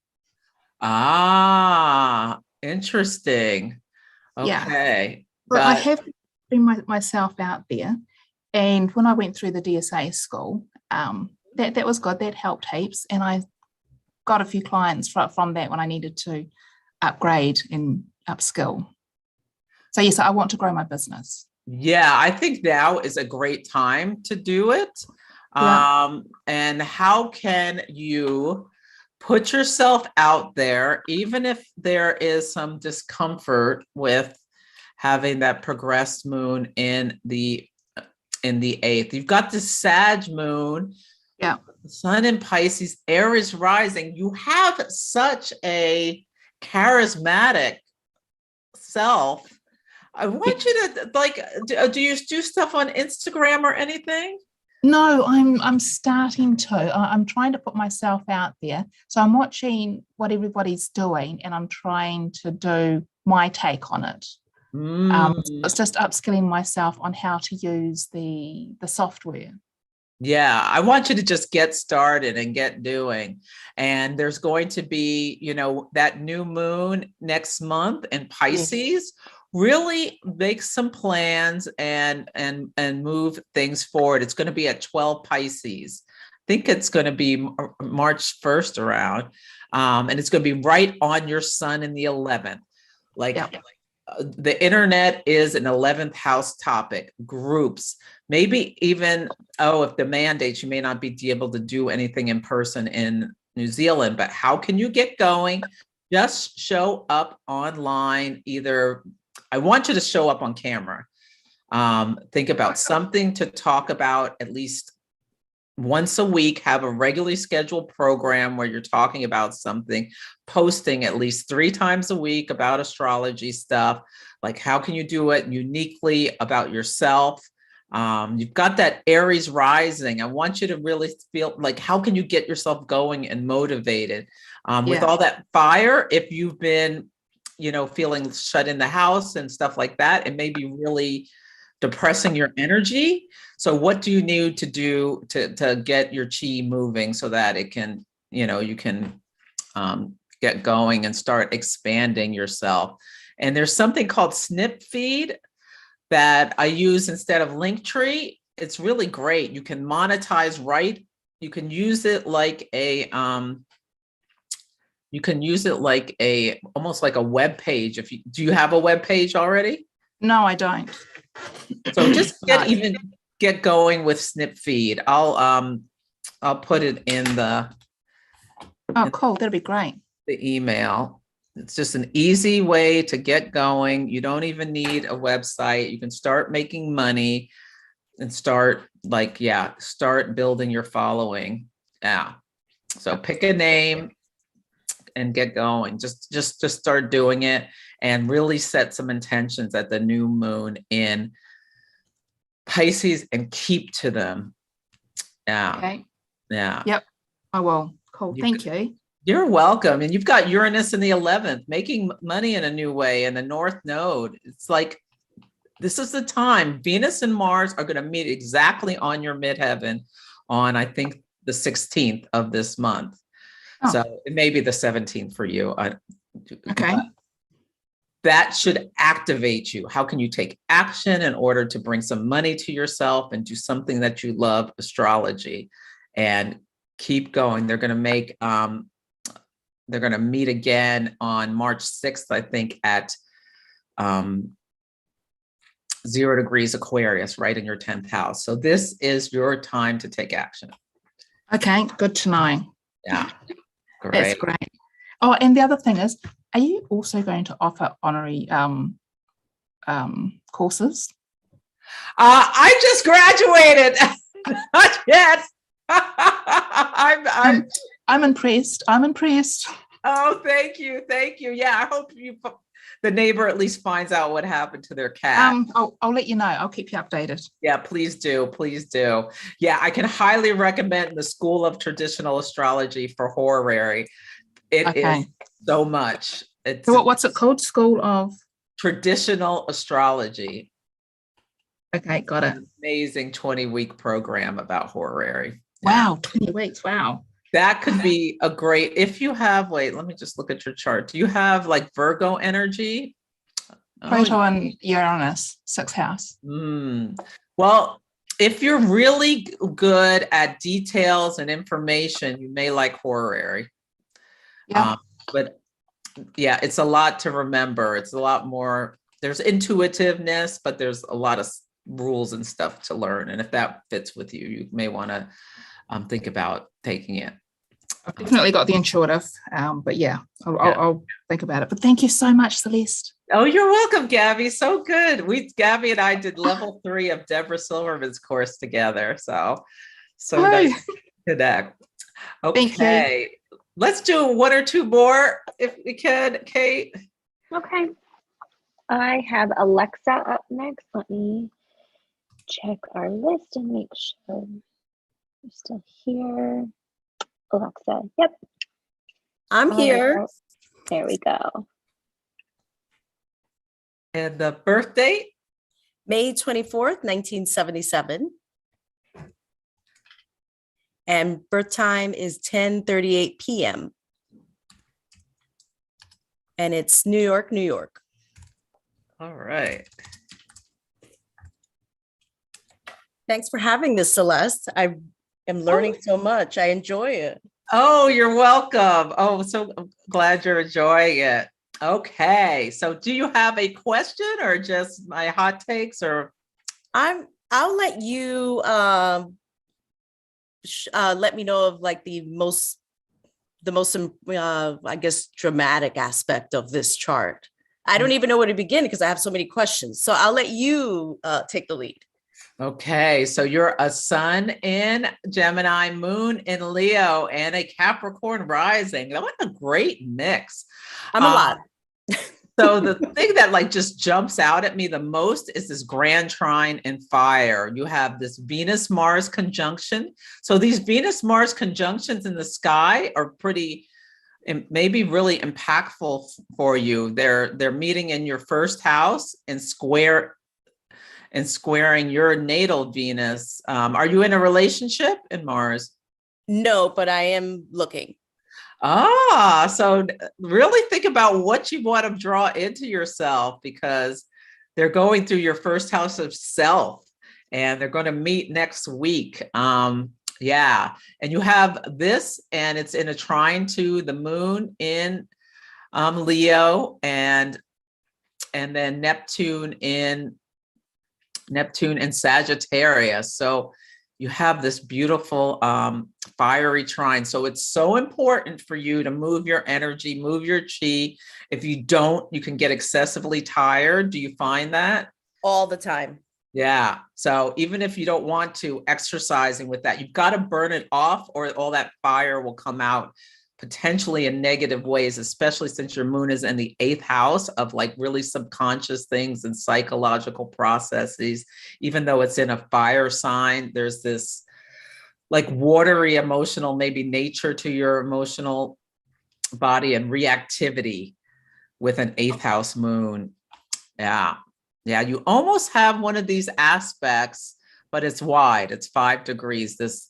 Ah, interesting. Okay. Yeah. But I have been myself out there. And when I went through the DSA school, that was good. That helped heaps. And I got a few clients from that when I needed to upgrade and upskill. So yes, I want to grow my business. Yeah, I think now is a great time to do it. Yeah. And how can you put yourself out there, even if there is some discomfort with having that progressed moon in the 8th? You've got the Sag moon, yeah, Sun in Pisces, Aries rising. You have such a charismatic self. I want you to do you do stuff on Instagram or anything? No, I'm starting to. I'm trying to put myself out there. So I'm watching what everybody's doing and I'm trying to do my take on it. It's just upskilling myself on how to use the software. Yeah, I want you to just get started and get doing. And there's going to be, that new moon next month in Pisces. Really make some plans and move things forward. It's going to be at 12 Pisces. I think it's going to be March 1st around. And it's going to be right on your sun in the 11th. The internet is an 11th house topic. Groups, maybe even, if the mandates, you may not be able to do anything in person in New Zealand, but how can you get going? Just show up online. I want you to show up on camera. Think about something to talk about at least once a week. Have a regularly scheduled program where you're talking about something, posting at least 3 times a week about astrology stuff. Like, how can you do it uniquely about yourself? You've got that Aries rising. I want you to really feel like, how can you get yourself going and motivated? With all that fire, if you've been feeling shut in the house and stuff like that, it may be really depressing your energy. So what do you need to do to get your chi moving so that it can, you can get going and start expanding yourself? And there's something called Snip Feed that I use instead of Linktree. It's really great. You can monetize, right? You can use it like almost like a web page. Do you have a web page already? No, I don't. So just get going with Snip Feed. I'll put it in cool. That'd be great. The email. It's just an easy way to get going. You don't even need a website. You can start making money and start building your following. Yeah. So pick a name and get going. Just start doing it and really set some intentions at the new moon in Pisces and keep to them. Yeah. Okay. Yeah. Yep. I will. Cool. Thank you. You're welcome. And you've got Uranus in the 11th, making money in a new way, and the North Node. It's like, this is the time. Venus and Mars are going to meet exactly on your midheaven on, I think, the 16th of this month. So it may be the 17th for you. Okay. That should activate you. How can you take action in order to bring some money to yourself and do something that you love, astrology, and keep going? They're going to make, they're going to meet again on March 6th, I think, at 0 degrees Aquarius, right in your 10th house. So this is your time to take action. Okay. Good to know. Yeah. Great. That's great. Oh, and the other thing is, are you also going to offer honorary courses? I just graduated. Not yet. I'm impressed. I'm impressed. Oh, thank you. Thank you. Yeah, I hope the neighbor at least finds out what happened to their cat. I'll let you know. I'll keep you updated. Yeah, please do. Please do. Yeah, I can highly recommend the School of Traditional Astrology for horary. It is so much. It's So what's it called? School of Traditional Astrology. Okay, got it. An amazing 20-week program about horary. Wow, 20 weeks. Wow. That could be a great, if you have, wait, let me just look at your chart. Do you have like Virgo energy? Pluto and Uranus, 6th house. Well, if you're really good at details and information, you may like horary. Yeah. But yeah, it's a lot to remember. It's a lot more, there's intuitiveness, but there's a lot of rules and stuff to learn. And if that fits with you, you may want to think about taking it. I've definitely got the intuitive, but yeah, I'll think about it. But thank you so much, Celeste. Oh, you're welcome, Gabby. So good. Gabby and I did level 3 of Deborah Silverman's course together. So nice to connect. Okay. Let's do 1 or 2 more if we can, Kate. Okay. I have Alexa up next. Let me check our list and make sure you're still here. Alexa, yep. I'm here. There we go. And the birth date? May 24th, 1977. And birth time is 10:38 p.m. And it's New York, New York. All right. Thanks for having this, Celeste. I am learning so much. I enjoy it. Oh, you're welcome. Oh, so glad you're enjoying it. Okay. So do you have a question or just my hot takes or? I'll let you let me know of like the most I guess dramatic aspect of this chart. I don't even know where to begin because I have so many questions. So I'll let you take the lead. Okay, so you're a sun in Gemini, moon in Leo, and a Capricorn rising. What a great mix. I'm a lot. So the thing that like just jumps out at me the most is this grand trine in fire. You have this Venus-Mars conjunction. So these Venus-Mars conjunctions in the sky are pretty, maybe really impactful for you. They're meeting in your first house and squaring your natal Venus. Are you in a relationship in Mars? No, but I am looking. So really think about what you want to draw into yourself because they're going through your first house of self and they're going to meet next week. Yeah. And you have this and it's in a trine to the moon in Leo and then Neptune in Sagittarius. So you have this beautiful fiery trine. So it's so important for you to move your energy, move your chi. If you don't, you can get excessively tired. Do you find that? All the time. Yeah. So even if you don't want to, exercising with that, you've got to burn it off or all that fire will come out potentially in negative ways, especially since your moon is in the 8th house of like really subconscious things and psychological processes. Even though it's in a fire sign, there's this like watery emotional, maybe nature to your emotional body and reactivity with an 8th house moon. Yeah. Yeah. You almost have one of these aspects, but it's wide. It's 5 degrees. This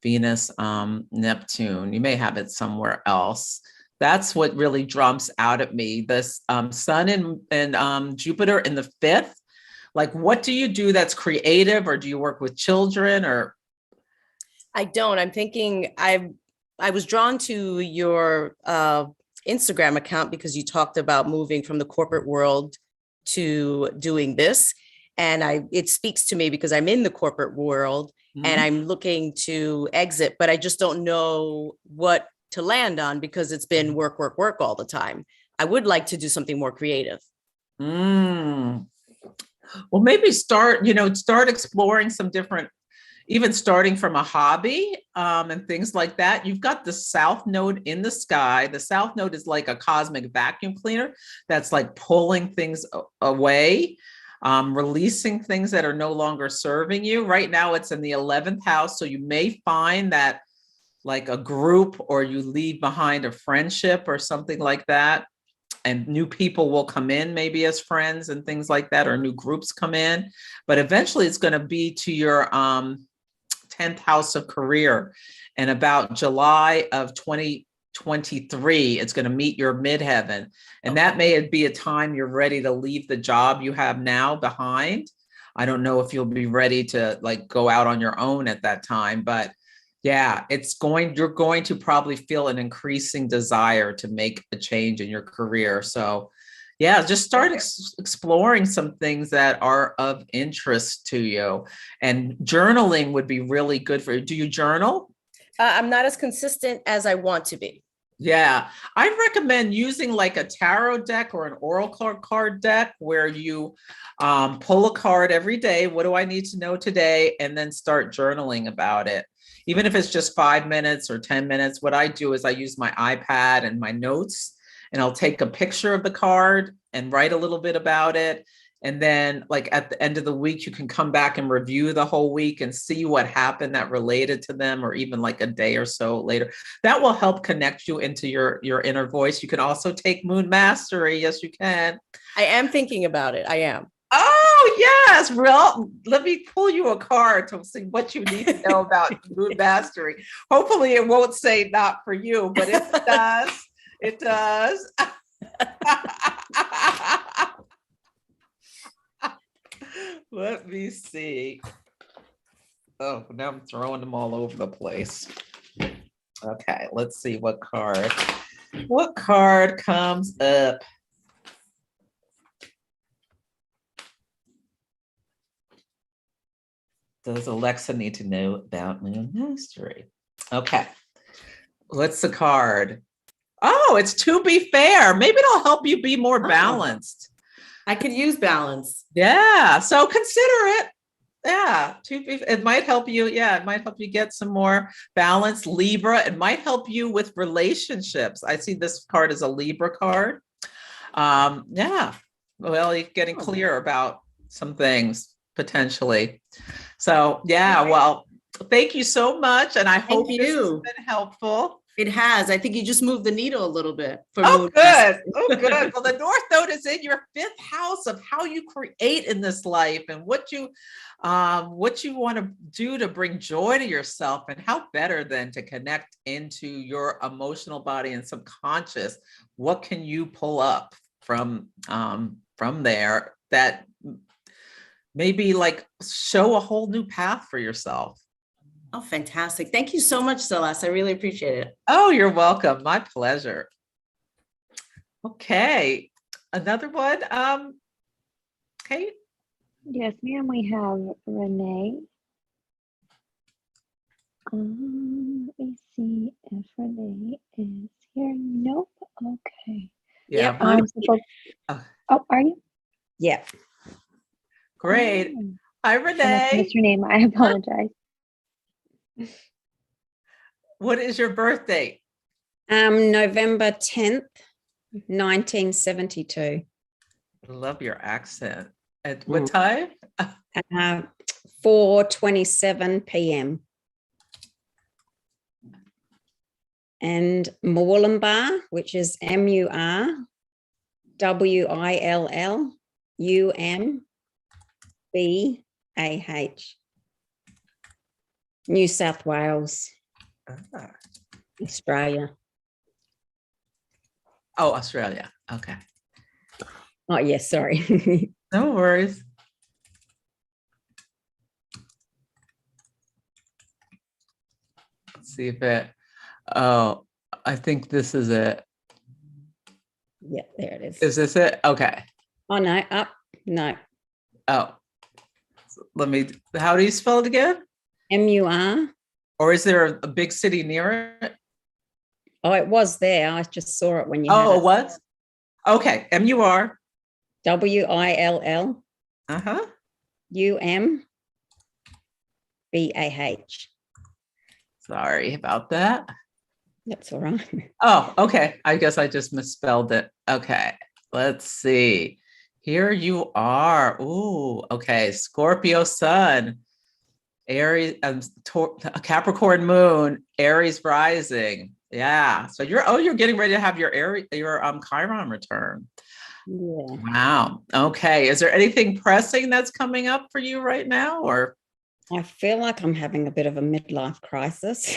Venus, Neptune. You may have it somewhere else. That's what really jumps out at me. This sun and Jupiter in the 5th. Like, what do you do that's creative, or do you work with children? Or I don't. I'm thinking I was drawn to your Instagram account because you talked about moving from the corporate world to doing this, and it speaks to me because I'm in the corporate world. And I'm looking to exit, but I just don't know what to land on because it's been work, work, work all the time. I would like to do something more creative. Well, maybe start exploring some different even starting from a hobby and things like that. You've got the South Node in the sky. The South Node is like a cosmic vacuum cleaner that's like pulling things away, releasing things that are no longer serving you. Right now it's in the 11th house. So you may find that like a group, or you leave behind a friendship or something like that. And new people will come in maybe as friends and things like that, or new groups come in. But eventually it's going to be to your 10th house of career. And about July of 2023, it's going to meet your midheaven. And that may be a time you're ready to leave the job you have now behind. I don't know if you'll be ready to like go out on your own at that time, but yeah, you're going to probably feel an increasing desire to make a change in your career. So yeah, just start exploring some things that are of interest to you. And journaling would be really good for you. Do you journal? I'm not as consistent as I want to be. Yeah, I recommend using like a tarot deck or an oracle card deck where you pull a card every day. What do I need to know today? And then start journaling about it. Even if it's just 5 minutes or 10 minutes, what I do is I use my iPad and my notes, and I'll take a picture of the card and write a little bit about it. And then like at the end of the week, you can come back and review the whole week and see what happened that related to them, or even like a day or so later. That will help connect you into your inner voice. You can also take Moon Mastery. Yes, you can. I am thinking about it. I am. Oh, yes. Well, let me pull you a card to see what you need to know about Moon Mastery. Hopefully it won't say not for you, but if it does, it does. Let me see. Oh, now I'm throwing them all over the place. Okay, let's see what card. What card comes up? Does Alexa need to know about Moon Mastery? Okay, what's the card? Oh, it's To Be Fair. Maybe it'll help you be more balanced. I could use balance. Yeah, so consider it. Yeah, it might help you. Yeah, it might help you get some more balance. Libra, it might help you with relationships. I see this card as a Libra card. Yeah, well, you're getting clear about some things potentially. So yeah, well, thank you so much. And I hope this has been helpful. It has. I think you just moved the needle a little bit. Oh, good. Oh, good. Well, the North Node is in your 5th house of how you create in this life and what you want to do to bring joy to yourself. And how better than to connect into your emotional body and subconscious. What can you pull up from there that maybe like show a whole new path for yourself? Oh, fantastic. Thank you so much, Celeste. I really appreciate it. Oh, you're welcome. My pleasure. Okay. Another one. Kate? Yes, ma'am. We have Renee. Let me see if Renee is here. Nope. Okay. Yeah. Oh, are you? Yeah. Great. Hi, Renee. What's your name? I apologize. What is your birth date? November 10th, 1972. I love your accent. At what time? 4:27 p.m. And Murwillumbah, which is MURWILLUMBAH. New South Wales, Australia. Oh, Australia. Okay. Oh, yes, sorry. No worries. Let's see if it, oh, I think this is it. Yeah, there it is. Is this it? Okay. Oh, no, up, no. Oh, let me, how do you spell it again? MUR. Or is there a big city near it? Oh, it was there. I just saw it when you. Oh, it was? Okay. MUR. WILL. Uh-huh. UMBAH. BAH. Sorry about that. That's all right. Oh, okay. I guess I just misspelled it. Okay. Let's see. Here you are. Ooh, okay. Scorpio sun, Aries, Capricorn moon, Aries rising. Yeah. So you're getting ready to have your Chiron return. Yeah. Wow. Okay. Is there anything pressing that's coming up for you right now, or? I feel like I'm having a bit of a midlife crisis.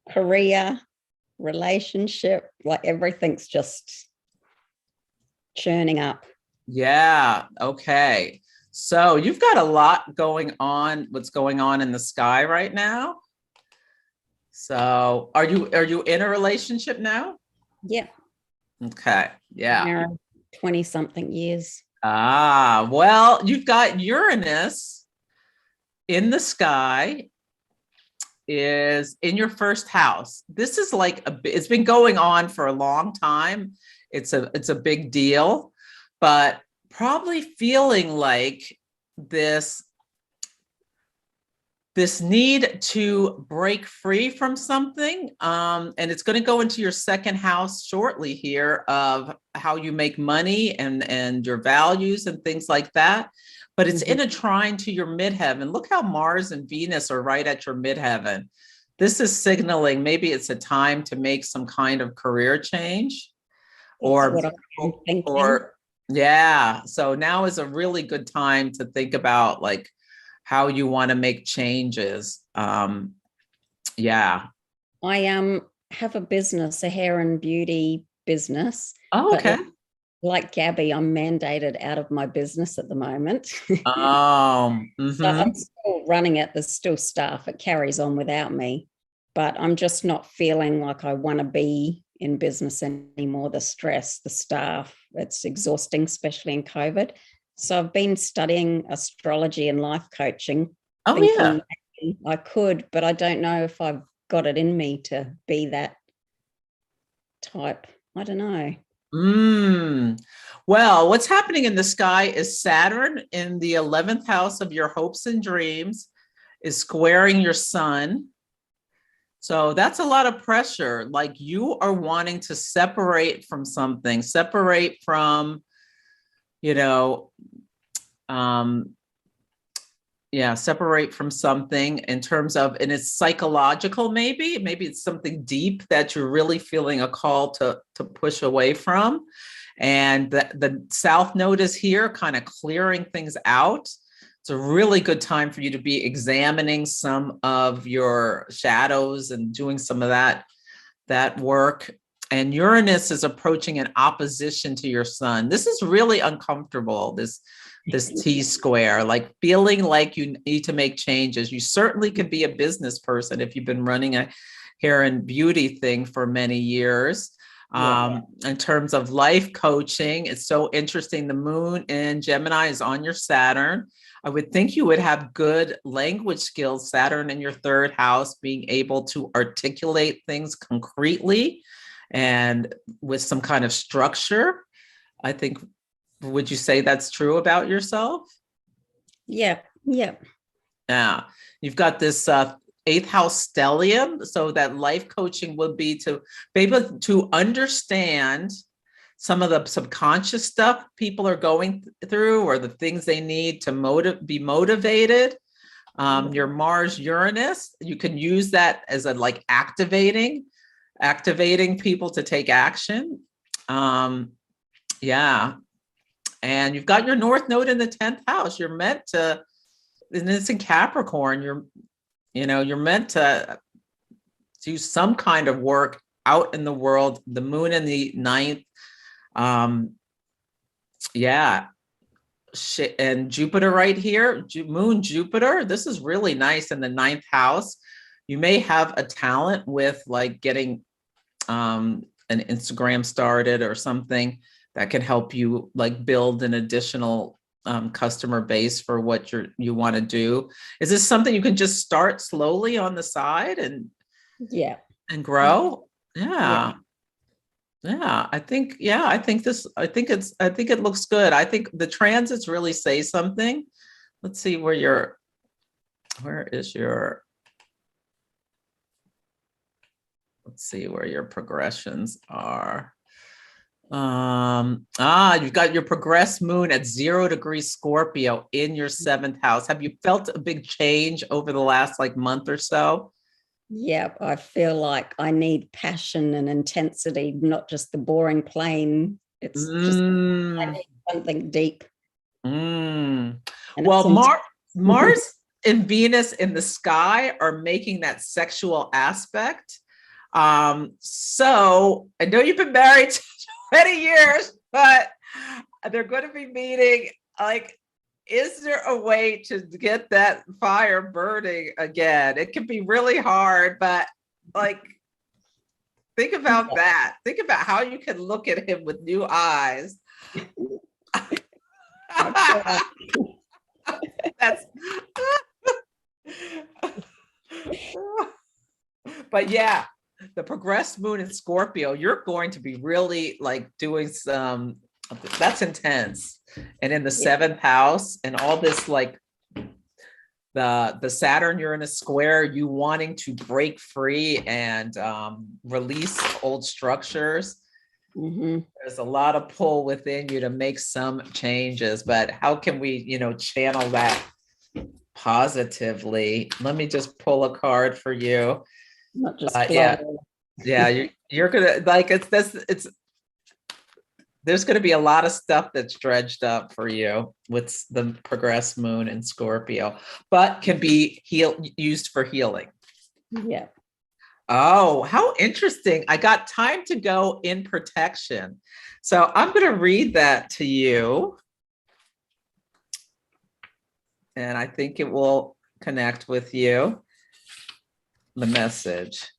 Career, relationship, like everything's just churning up. Yeah. Okay. So you've got a lot going on. What's going on in the sky right now? So are you in a relationship now? Yeah. Okay. Yeah. 20 something years. Ah, well, you've got Uranus in the sky, is in your first house. This is like it's been going on for a long time. It's a big deal, but probably feeling like this need to break free from something. And it's going to go into your second house shortly here of how you make money and your values and things like that. But it's in a trine to your midheaven. Look how Mars and Venus are right at your midheaven. This is signaling maybe it's a time to make some kind of career change. Or yeah. So now is a really good time to think about like how you want to make changes. Yeah. I have a business, a hair and beauty business. Oh, okay. Like Gabby, I'm mandated out of my business at the moment. Oh, So I'm still running it. There's still staff. It carries on without me, but I'm just not feeling like I want to be in business anymore. The stress, the staff, it's exhausting, especially in COVID. So I've been studying astrology and life coaching. Oh, yeah. I could, but I don't know if I've got it in me to be that type. I don't know. Well, what's happening in the sky is Saturn in the 11th house of your hopes and dreams is squaring your sun. So that's a lot of pressure. Like you are wanting to separate from something, separate from, separate from something in terms of, and it's psychological, maybe it's something deep that you're really feeling a call to push away from. And the South Node is here kind of clearing things out. It's a really good time for you to be examining some of your shadows and doing some of that work. And Uranus is approaching an opposition to your sun. This is really uncomfortable, this T-square, like feeling like you need to make changes. You certainly could be a business person if you've been running a hair and beauty thing for many years. In terms of life coaching, it's so interesting. The moon in Gemini is on your Saturn. I would think you would have good language skills, Saturn in your third house, being able to articulate things concretely and with some kind of structure. I think, would you say that's true about yourself? Yeah. Yeah. You've got this 8th house stellium. So that life coaching would be to be able to understand some of the subconscious stuff people are going through or the things they need to be motivated. Your Mars Uranus, you can use that as a like activating people to take action. Yeah. And you've got your North Node in the 10th house. You're meant to, and it's in Capricorn, you're meant to do some kind of work out in the world. The moon in the 9th. And Jupiter right here, moon Jupiter. This is really nice in the 9th house. You may have a talent with like getting an Instagram started or something that can help you like build an additional customer base for what you want to do. Is this something you can just start slowly on the side and grow? Yeah. I think it looks good. I think the transits really say something. let's see where is your, let's see where your progressions are. You've got your progressed moon at 0 degrees Scorpio in your 7th house. Have you felt a big change over the last like month or so? Yeah, I feel like I need passion and intensity, not just the boring plain. It's just I need something deep. Well, it's Mars and Venus in the sky are making that sexual aspect. So I know you've been married 20 years, but they're going to be meeting. Like, is there a way to get that fire burning again? It can be really hard, but like, think about that. Think about how you can look at him with new eyes. That's but yeah, the progressed moon in Scorpio, you're going to be really like doing some, that's intense. And in the 7th house and all this, like the Saturn Uranus square, you wanting to break free and release old structures. There's a lot of pull within you to make some changes, but how can we, channel that positively? Let me just pull a card for you. Not just you're gonna like there's gonna be a lot of stuff that's dredged up for you with the progressed moon in Scorpio, but can be used for healing. Yeah. Oh, how interesting. I got time to go in protection. So I'm going to read that to you. And I think it will connect with you. The message.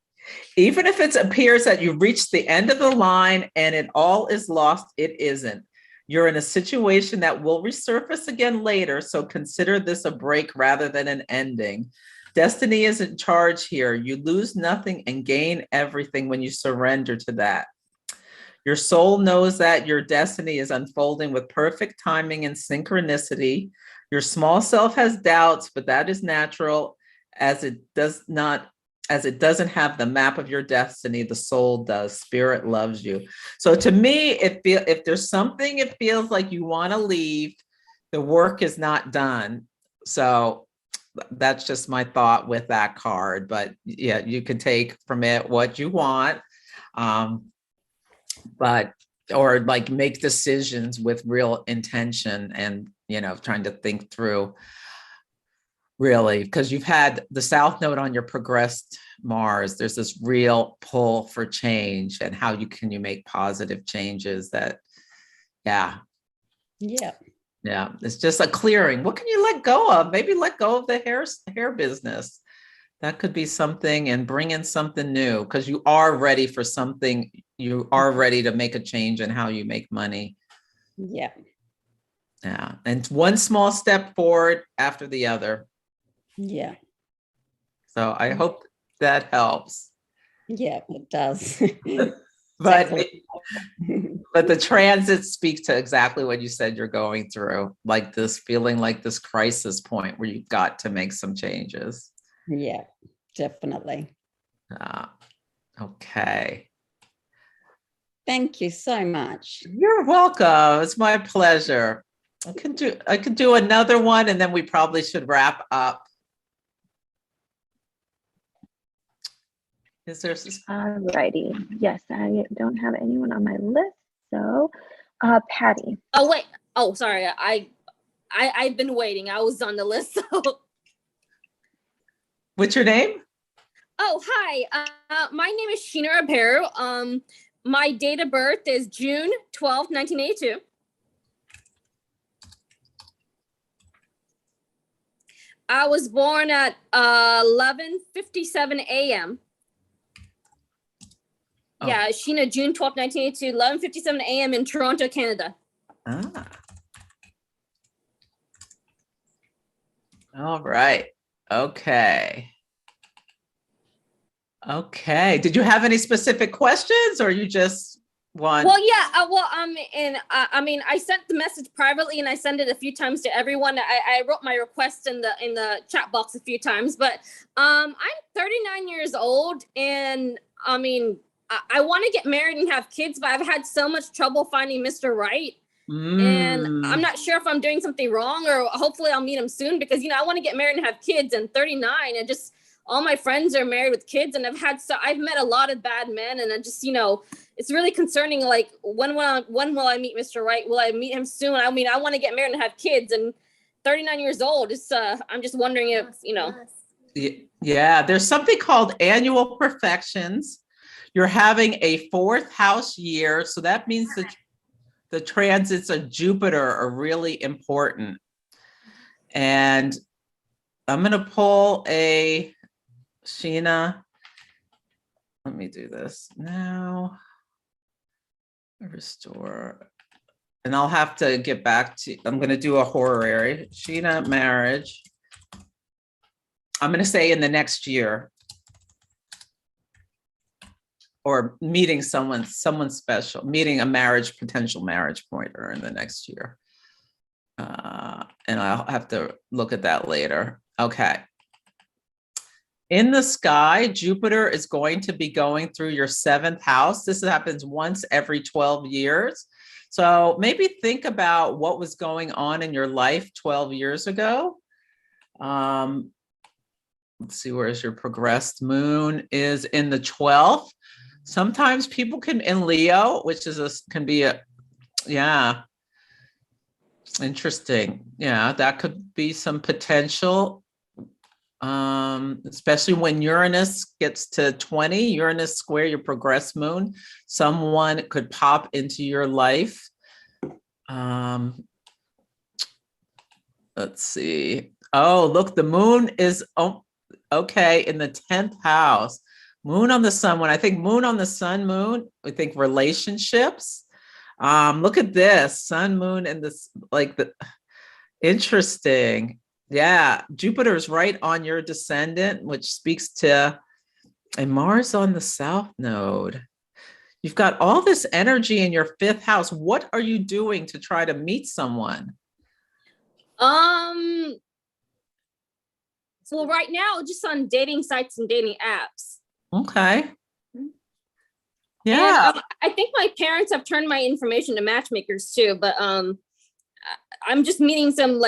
Even if it appears that you've reached the end of the line and it all is lost, it isn't. You're in a situation that will resurface again later, so consider this a break rather than an ending. Destiny is in charge here. You lose nothing and gain everything when you surrender to that. Your soul knows that your destiny is unfolding with perfect timing and synchronicity. Your small self has doubts, but that is natural, as it doesn't have the map of your destiny. The soul does. Spirit loves you. So to me, if there's something it feels like you want to leave, the work is not done. So that's just my thought with that card. But yeah, you can take from it what you want, or like make decisions with real intention and, trying to think through really, because you've had the South Node on your progressed Mars. There's this real pull for change, and how can you make positive changes that, yeah. It's just a clearing. What can you let go of? Maybe let go of the hair business. That could be something, and bring in something new, because you are ready for something. You are ready to make a change in how you make money. Yeah. And one small step forward after the other. Yeah. So I hope that helps. Yeah, it does. But the transits speak to exactly what you said you're going through, like this feeling like this crisis point where you've got to make some changes. Yeah, definitely. Okay. Thank you so much. You're welcome. It's my pleasure. I can do another one, and then we probably should wrap up. Is there? Alrighty. Yes, I don't have anyone on my list. So, Patty. Oh wait. Oh, sorry. I've been waiting. I was on the list. So. What's your name? Oh, hi. My name is Sheena Aparo. My date of birth is June 12th, 1982. I was born at 11:57 a.m. Oh. Yeah, Sheena, June 12th, 1982, 11:57 a.m. in Toronto, Canada. All right. Okay. Did you have any specific questions, or you just one. Well, yeah. I mean, I sent the message privately, and I sent it a few times to everyone. I wrote my request in the chat box a few times, but I'm 39 years old, and I mean, I want to get married and have kids, but I've had so much trouble finding Mr. Right. And I'm not sure if I'm doing something wrong, or hopefully I'll meet him soon, because, I want to get married and have kids, and 39, and just all my friends are married with kids, and I've met a lot of bad men, and I just, it's really concerning. Like, when will I meet Mr. Right? Will I meet him soon? I mean, I want to get married and have kids, and 39 years old. I'm just wondering if, Yeah, there's something called annual perfections. You're having a 4th house year. So that means that the transits of Jupiter are really important. And I'm going to pull a Sheena. Let me do this now. Restore. And I'll have to get back to, I'm going to do a horary. Sheena, marriage. I'm going to say in the next year. Or meeting someone special, meeting a potential marriage partner in the next year. And I'll have to look at that later. Okay. In the sky, Jupiter is going to be going through your 7th house. This happens once every 12 years. So maybe think about what was going on in your life 12 years ago. Let's see, where's your progressed moon is in the 12th. Sometimes people can, in Leo, which can be interesting. Yeah, that could be some potential, especially when Uranus gets to 20, Uranus square your progressed moon. Someone could pop into your life. Let's see. Oh, look, the moon is okay in the 10th house. Moon on the sun. When I think moon on the sun, moon, we think relationships. Look at this, sun, moon, and this, interesting. Yeah, Jupiter is right on your descendant, which speaks to, and Mars on the south node. You've got all this energy in your 5th house. What are you doing to try to meet someone? well, right now, just on dating sites and dating apps. Okay. Yeah. And, I think my parents have turned my information to matchmakers too, but I'm just meeting some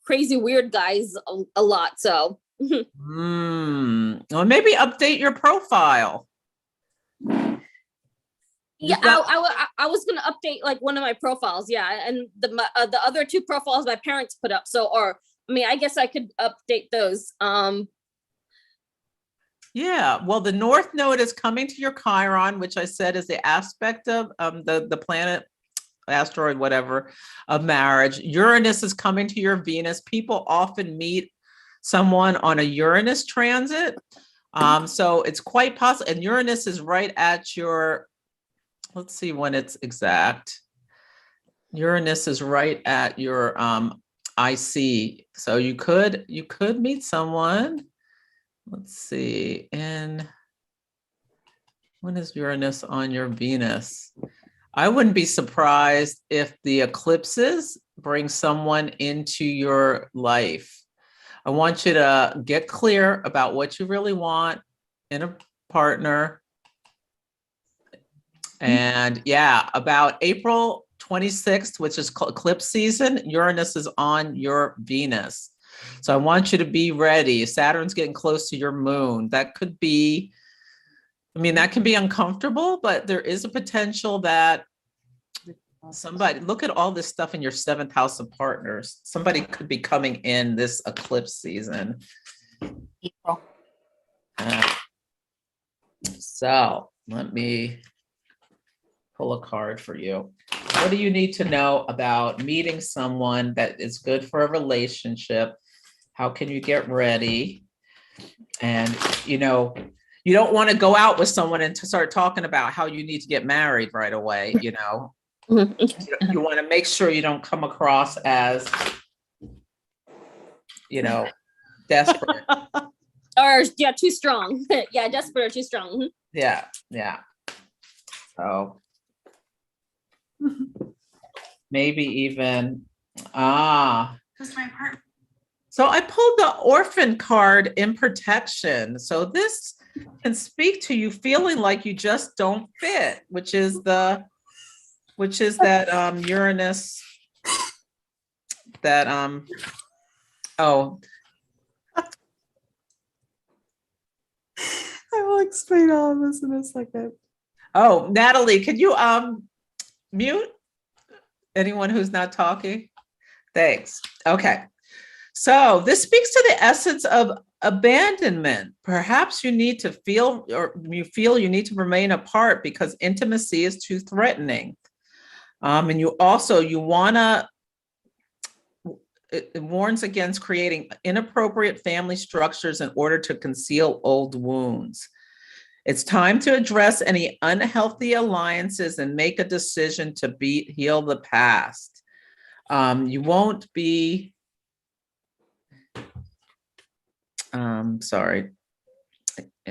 crazy weird guys a lot. So. Well, maybe update your profile. Yeah, I was gonna update one of my profiles. Yeah, and the other 2 profiles my parents put up. So, I guess I could update those. Yeah, well, the North Node is coming to your Chiron, which I said is the aspect of the planet, asteroid, whatever, of marriage. Uranus is coming to your Venus. People often meet someone on a Uranus transit. So it's quite possible. And Uranus is right at your, let's see when it's exact. Uranus is right at your IC. So you could meet someone. Let's see, and when is Uranus on your Venus? I wouldn't be surprised if the eclipses bring someone into your life. I want you to get clear about what you really want in a partner. And yeah, about April 26th, which is eclipse season, Uranus is on your Venus. So I want you to be ready. Saturn's getting close to your moon. That could be, that can be uncomfortable, but there is a potential that somebody, look at all this stuff in your 7th house of partners. Somebody could be coming in this eclipse season. So let me pull a card for you. What do you need to know about meeting someone that is good for a relationship? How can you get ready? And, you don't want to go out with someone and to start talking about how you need to get married right away. You want to make sure you don't come across as, desperate. Or, too strong. Yeah, desperate or too strong. Yeah. So Maybe even, ah. Because my part. So I pulled the Orphan card in protection. So this can speak to you feeling like you just don't fit, which is that Uranus, that oh. I will explain all of this in a second. Oh, Natalie, can you mute anyone who's not talking? Thanks. Okay. So this speaks to the essence of abandonment. Perhaps you need to feel, or you feel you need to remain apart because intimacy is too threatening. And you wanna, it warns against creating inappropriate family structures in order to conceal old wounds. It's time to address any unhealthy alliances and make a decision to heal the past. You won't be,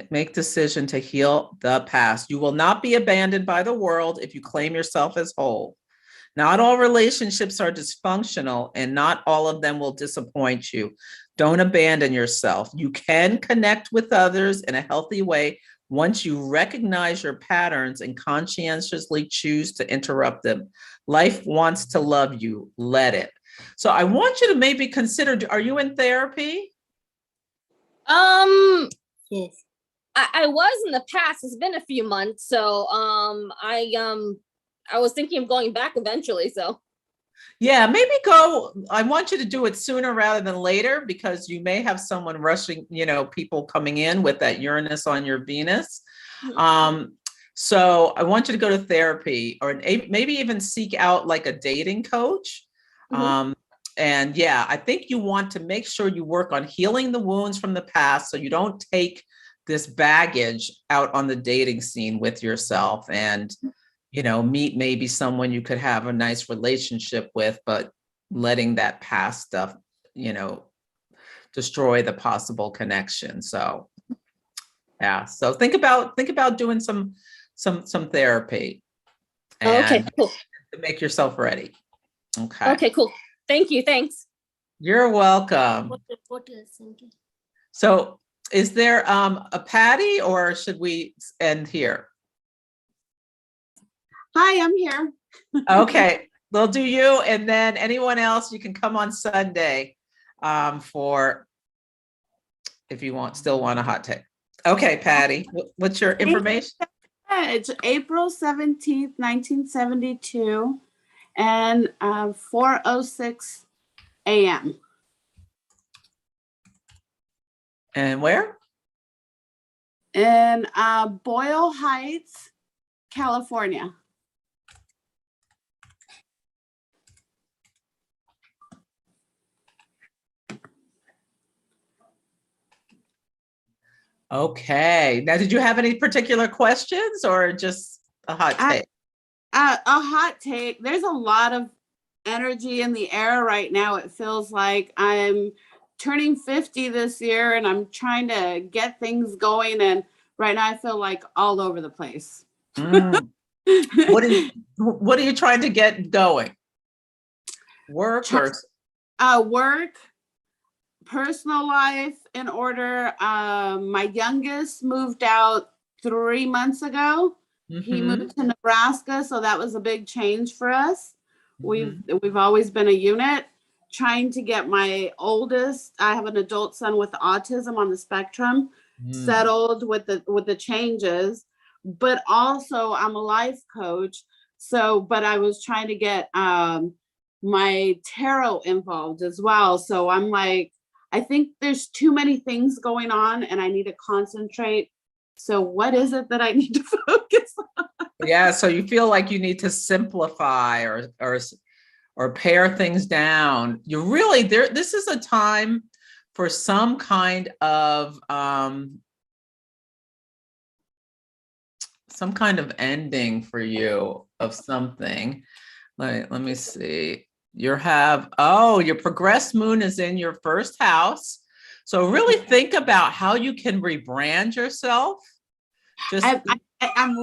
make decision to heal the past. You will not be abandoned by the world if you claim yourself as whole. Not all relationships are dysfunctional and not all of them will disappoint you. Don't abandon yourself. You can connect with others in a healthy way once you recognize your patterns and conscientiously choose to interrupt them. Life wants to love you. Let it. So I want you to maybe consider, are you in therapy? Yes. I was in the past. It's been a few months, so I was thinking of going back eventually. So yeah, maybe go. I want you to do it sooner rather than later because you may have someone rushing, people coming in with that Uranus on your Venus. So I want you to go to therapy or maybe even seek out like a dating coach. And yeah, I think you want to make sure you work on healing the wounds from the past so you don't take this baggage out on the dating scene with yourself and, meet maybe someone you could have a nice relationship with, but letting that past stuff, destroy the possible connection. So yeah, so think about doing some therapy. And okay, cool. to make yourself ready. Okay. Okay, cool. Thank you. Thanks. You're welcome. So is there a Patty or should we end here? Hi, I'm here. Okay, they'll do you and then anyone else, you can come on Sunday for if you still want a hot take. Okay, Patty, what's your information? It's April 17th, 1972 and 4:06 a.m. And where? In Boyle Heights, California. Okay. Now, did you have any particular questions or just a hot take? A hot take. There's a lot of energy in the air right now. It feels like I'm turning 50 this year and I'm trying to get things going. And right now I feel like all over the place. What are you trying to get going? Work or? Work, personal life in order. My youngest moved out 3 months ago. He moved to Nebraska, so that was a big change for us. We've always been a unit. Trying to get my oldest, I have an adult son with autism on the spectrum, settled with the changes. But also I'm a life coach. But I was trying to get my tarot involved as well. So I'm like, I think there's too many things going on and I need to concentrate. So what is it that I need to focus on? Yeah, so you feel like you need to simplify or pare things down. You really this is a time for some kind of ending for you of something. Let me see. Your progressed moon is in your first house. So really think about how you can rebrand yourself, Just I'm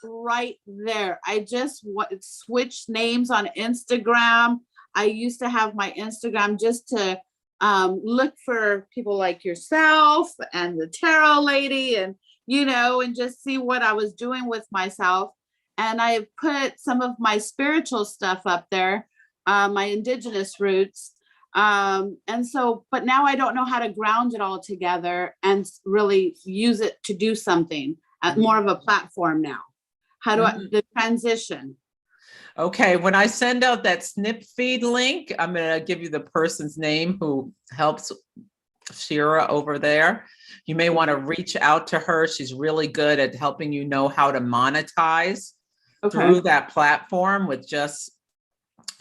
right there. I just switched names on Instagram. I used to have my Instagram just to look for people like yourself and the tarot lady, and and just see what I was doing with myself. And I put some of my spiritual stuff up there, my indigenous roots. And so, but now I don't know how to ground it all together and really use it to do something at more of a platform now. How do I, the transition? Okay, when I send out that snip feed link, I'm going to give you the person's name who helps Shira over there. You may want to reach out to her. She's really good at helping you know how to monetize through that platform with just,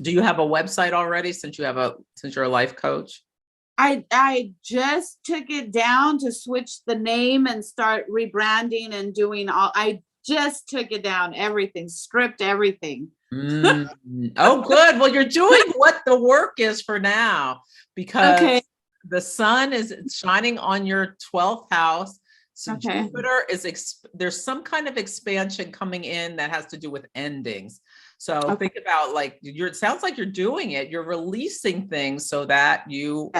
do you have a website already since you're a life coach? I just took it down to switch the name and start rebranding and doing I just took it down, everything, stripped everything. Oh, good. Well, you're doing what the work is for now, because the sun is shining on your 12th house. So Jupiter there's some kind of expansion coming in that has to do with endings. So think about it sounds like you're doing it. You're releasing things so that you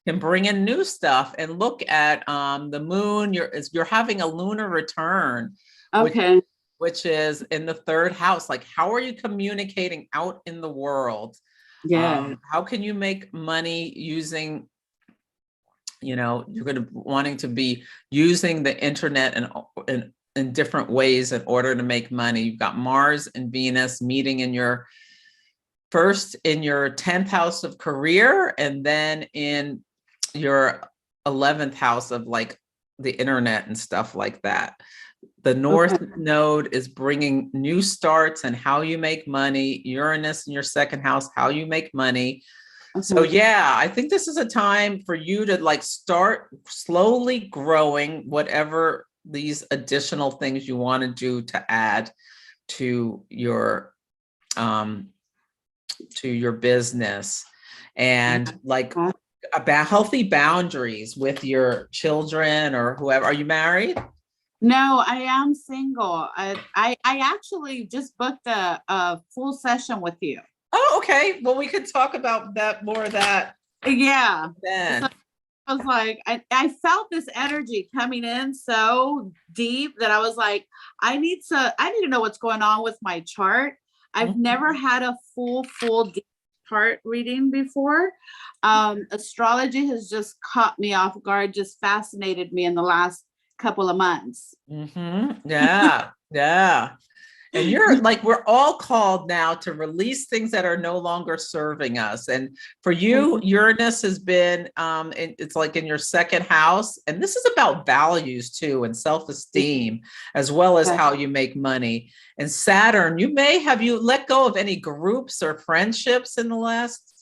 can bring in new stuff. And look at the moon. You're having a lunar return, which is in the 3rd house. Like, how are you communicating out in the world? How can you make money using, you're going to wanting to be using the internet and in different ways in order to make money. You've got Mars and Venus meeting in your 10th house of career, and then in your 11th house of like the internet and stuff like that. The North node is bringing new starts and how you make money. Uranus in your 2nd house, how you make money. So yeah, I think this is a time for you to start slowly growing whatever these additional things you want to do to add to your business, and about healthy boundaries with your children or whoever. Are you married? No, I am single. I actually just booked a full session with you. Oh, okay. Well, we could talk about that more of that. Yeah. Then. So I was like, I felt this energy coming in so deep that I was like, I need to know what's going on with my chart. I've never had a full deep chart reading before. Astrology has just caught me off guard, just fascinated me in the last couple of months. Yeah. And you're we're all called now to release things that are no longer serving us. And for you, Uranus has been, it's in your 2nd house. And this is about values too, and self-esteem, as well as how you make money. And Saturn, you let go of any groups or friendships in the last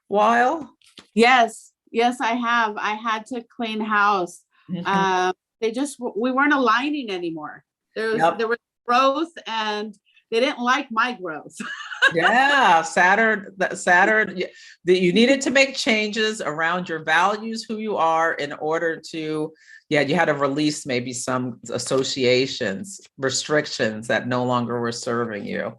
while? Yes, I have. I had to clean house. We weren't aligning anymore. There was growth, and they didn't like my growth. Yeah, Saturn, you needed to make changes around your values, who you are, in order to, you had to release maybe some associations, restrictions that no longer were serving you.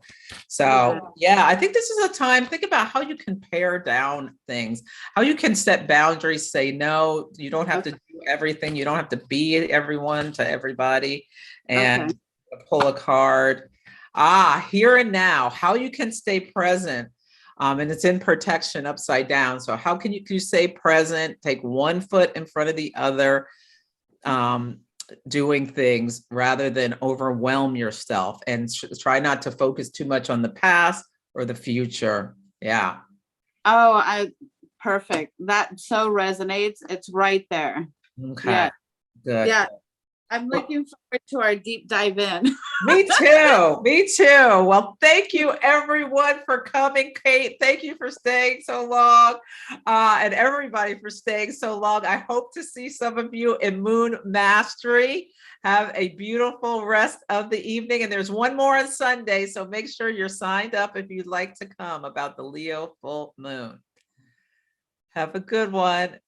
So I think this is a time, think about how you can pare down things, how you can set boundaries, say no, you don't have to do everything. You don't have to be everyone to everybody, and pull a card. Here and now, how you can stay present. And it's in protection upside down. So how can you stay present, take one foot in front of the other, doing things rather than overwhelm yourself, and try not to focus too much on the past or the future. Yeah. Perfect. That so resonates. It's right there. Okay. Yeah. Good. Yeah. I'm looking forward to our deep dive in. Me too. Well, thank you everyone for coming. Kate, thank you for staying so long, and everybody for staying so long. I hope to see some of you in Moon Mastery. Have a beautiful rest of the evening. And there's one more on Sunday, so make sure you're signed up if you'd like to come, about the Leo full moon. Have a good one.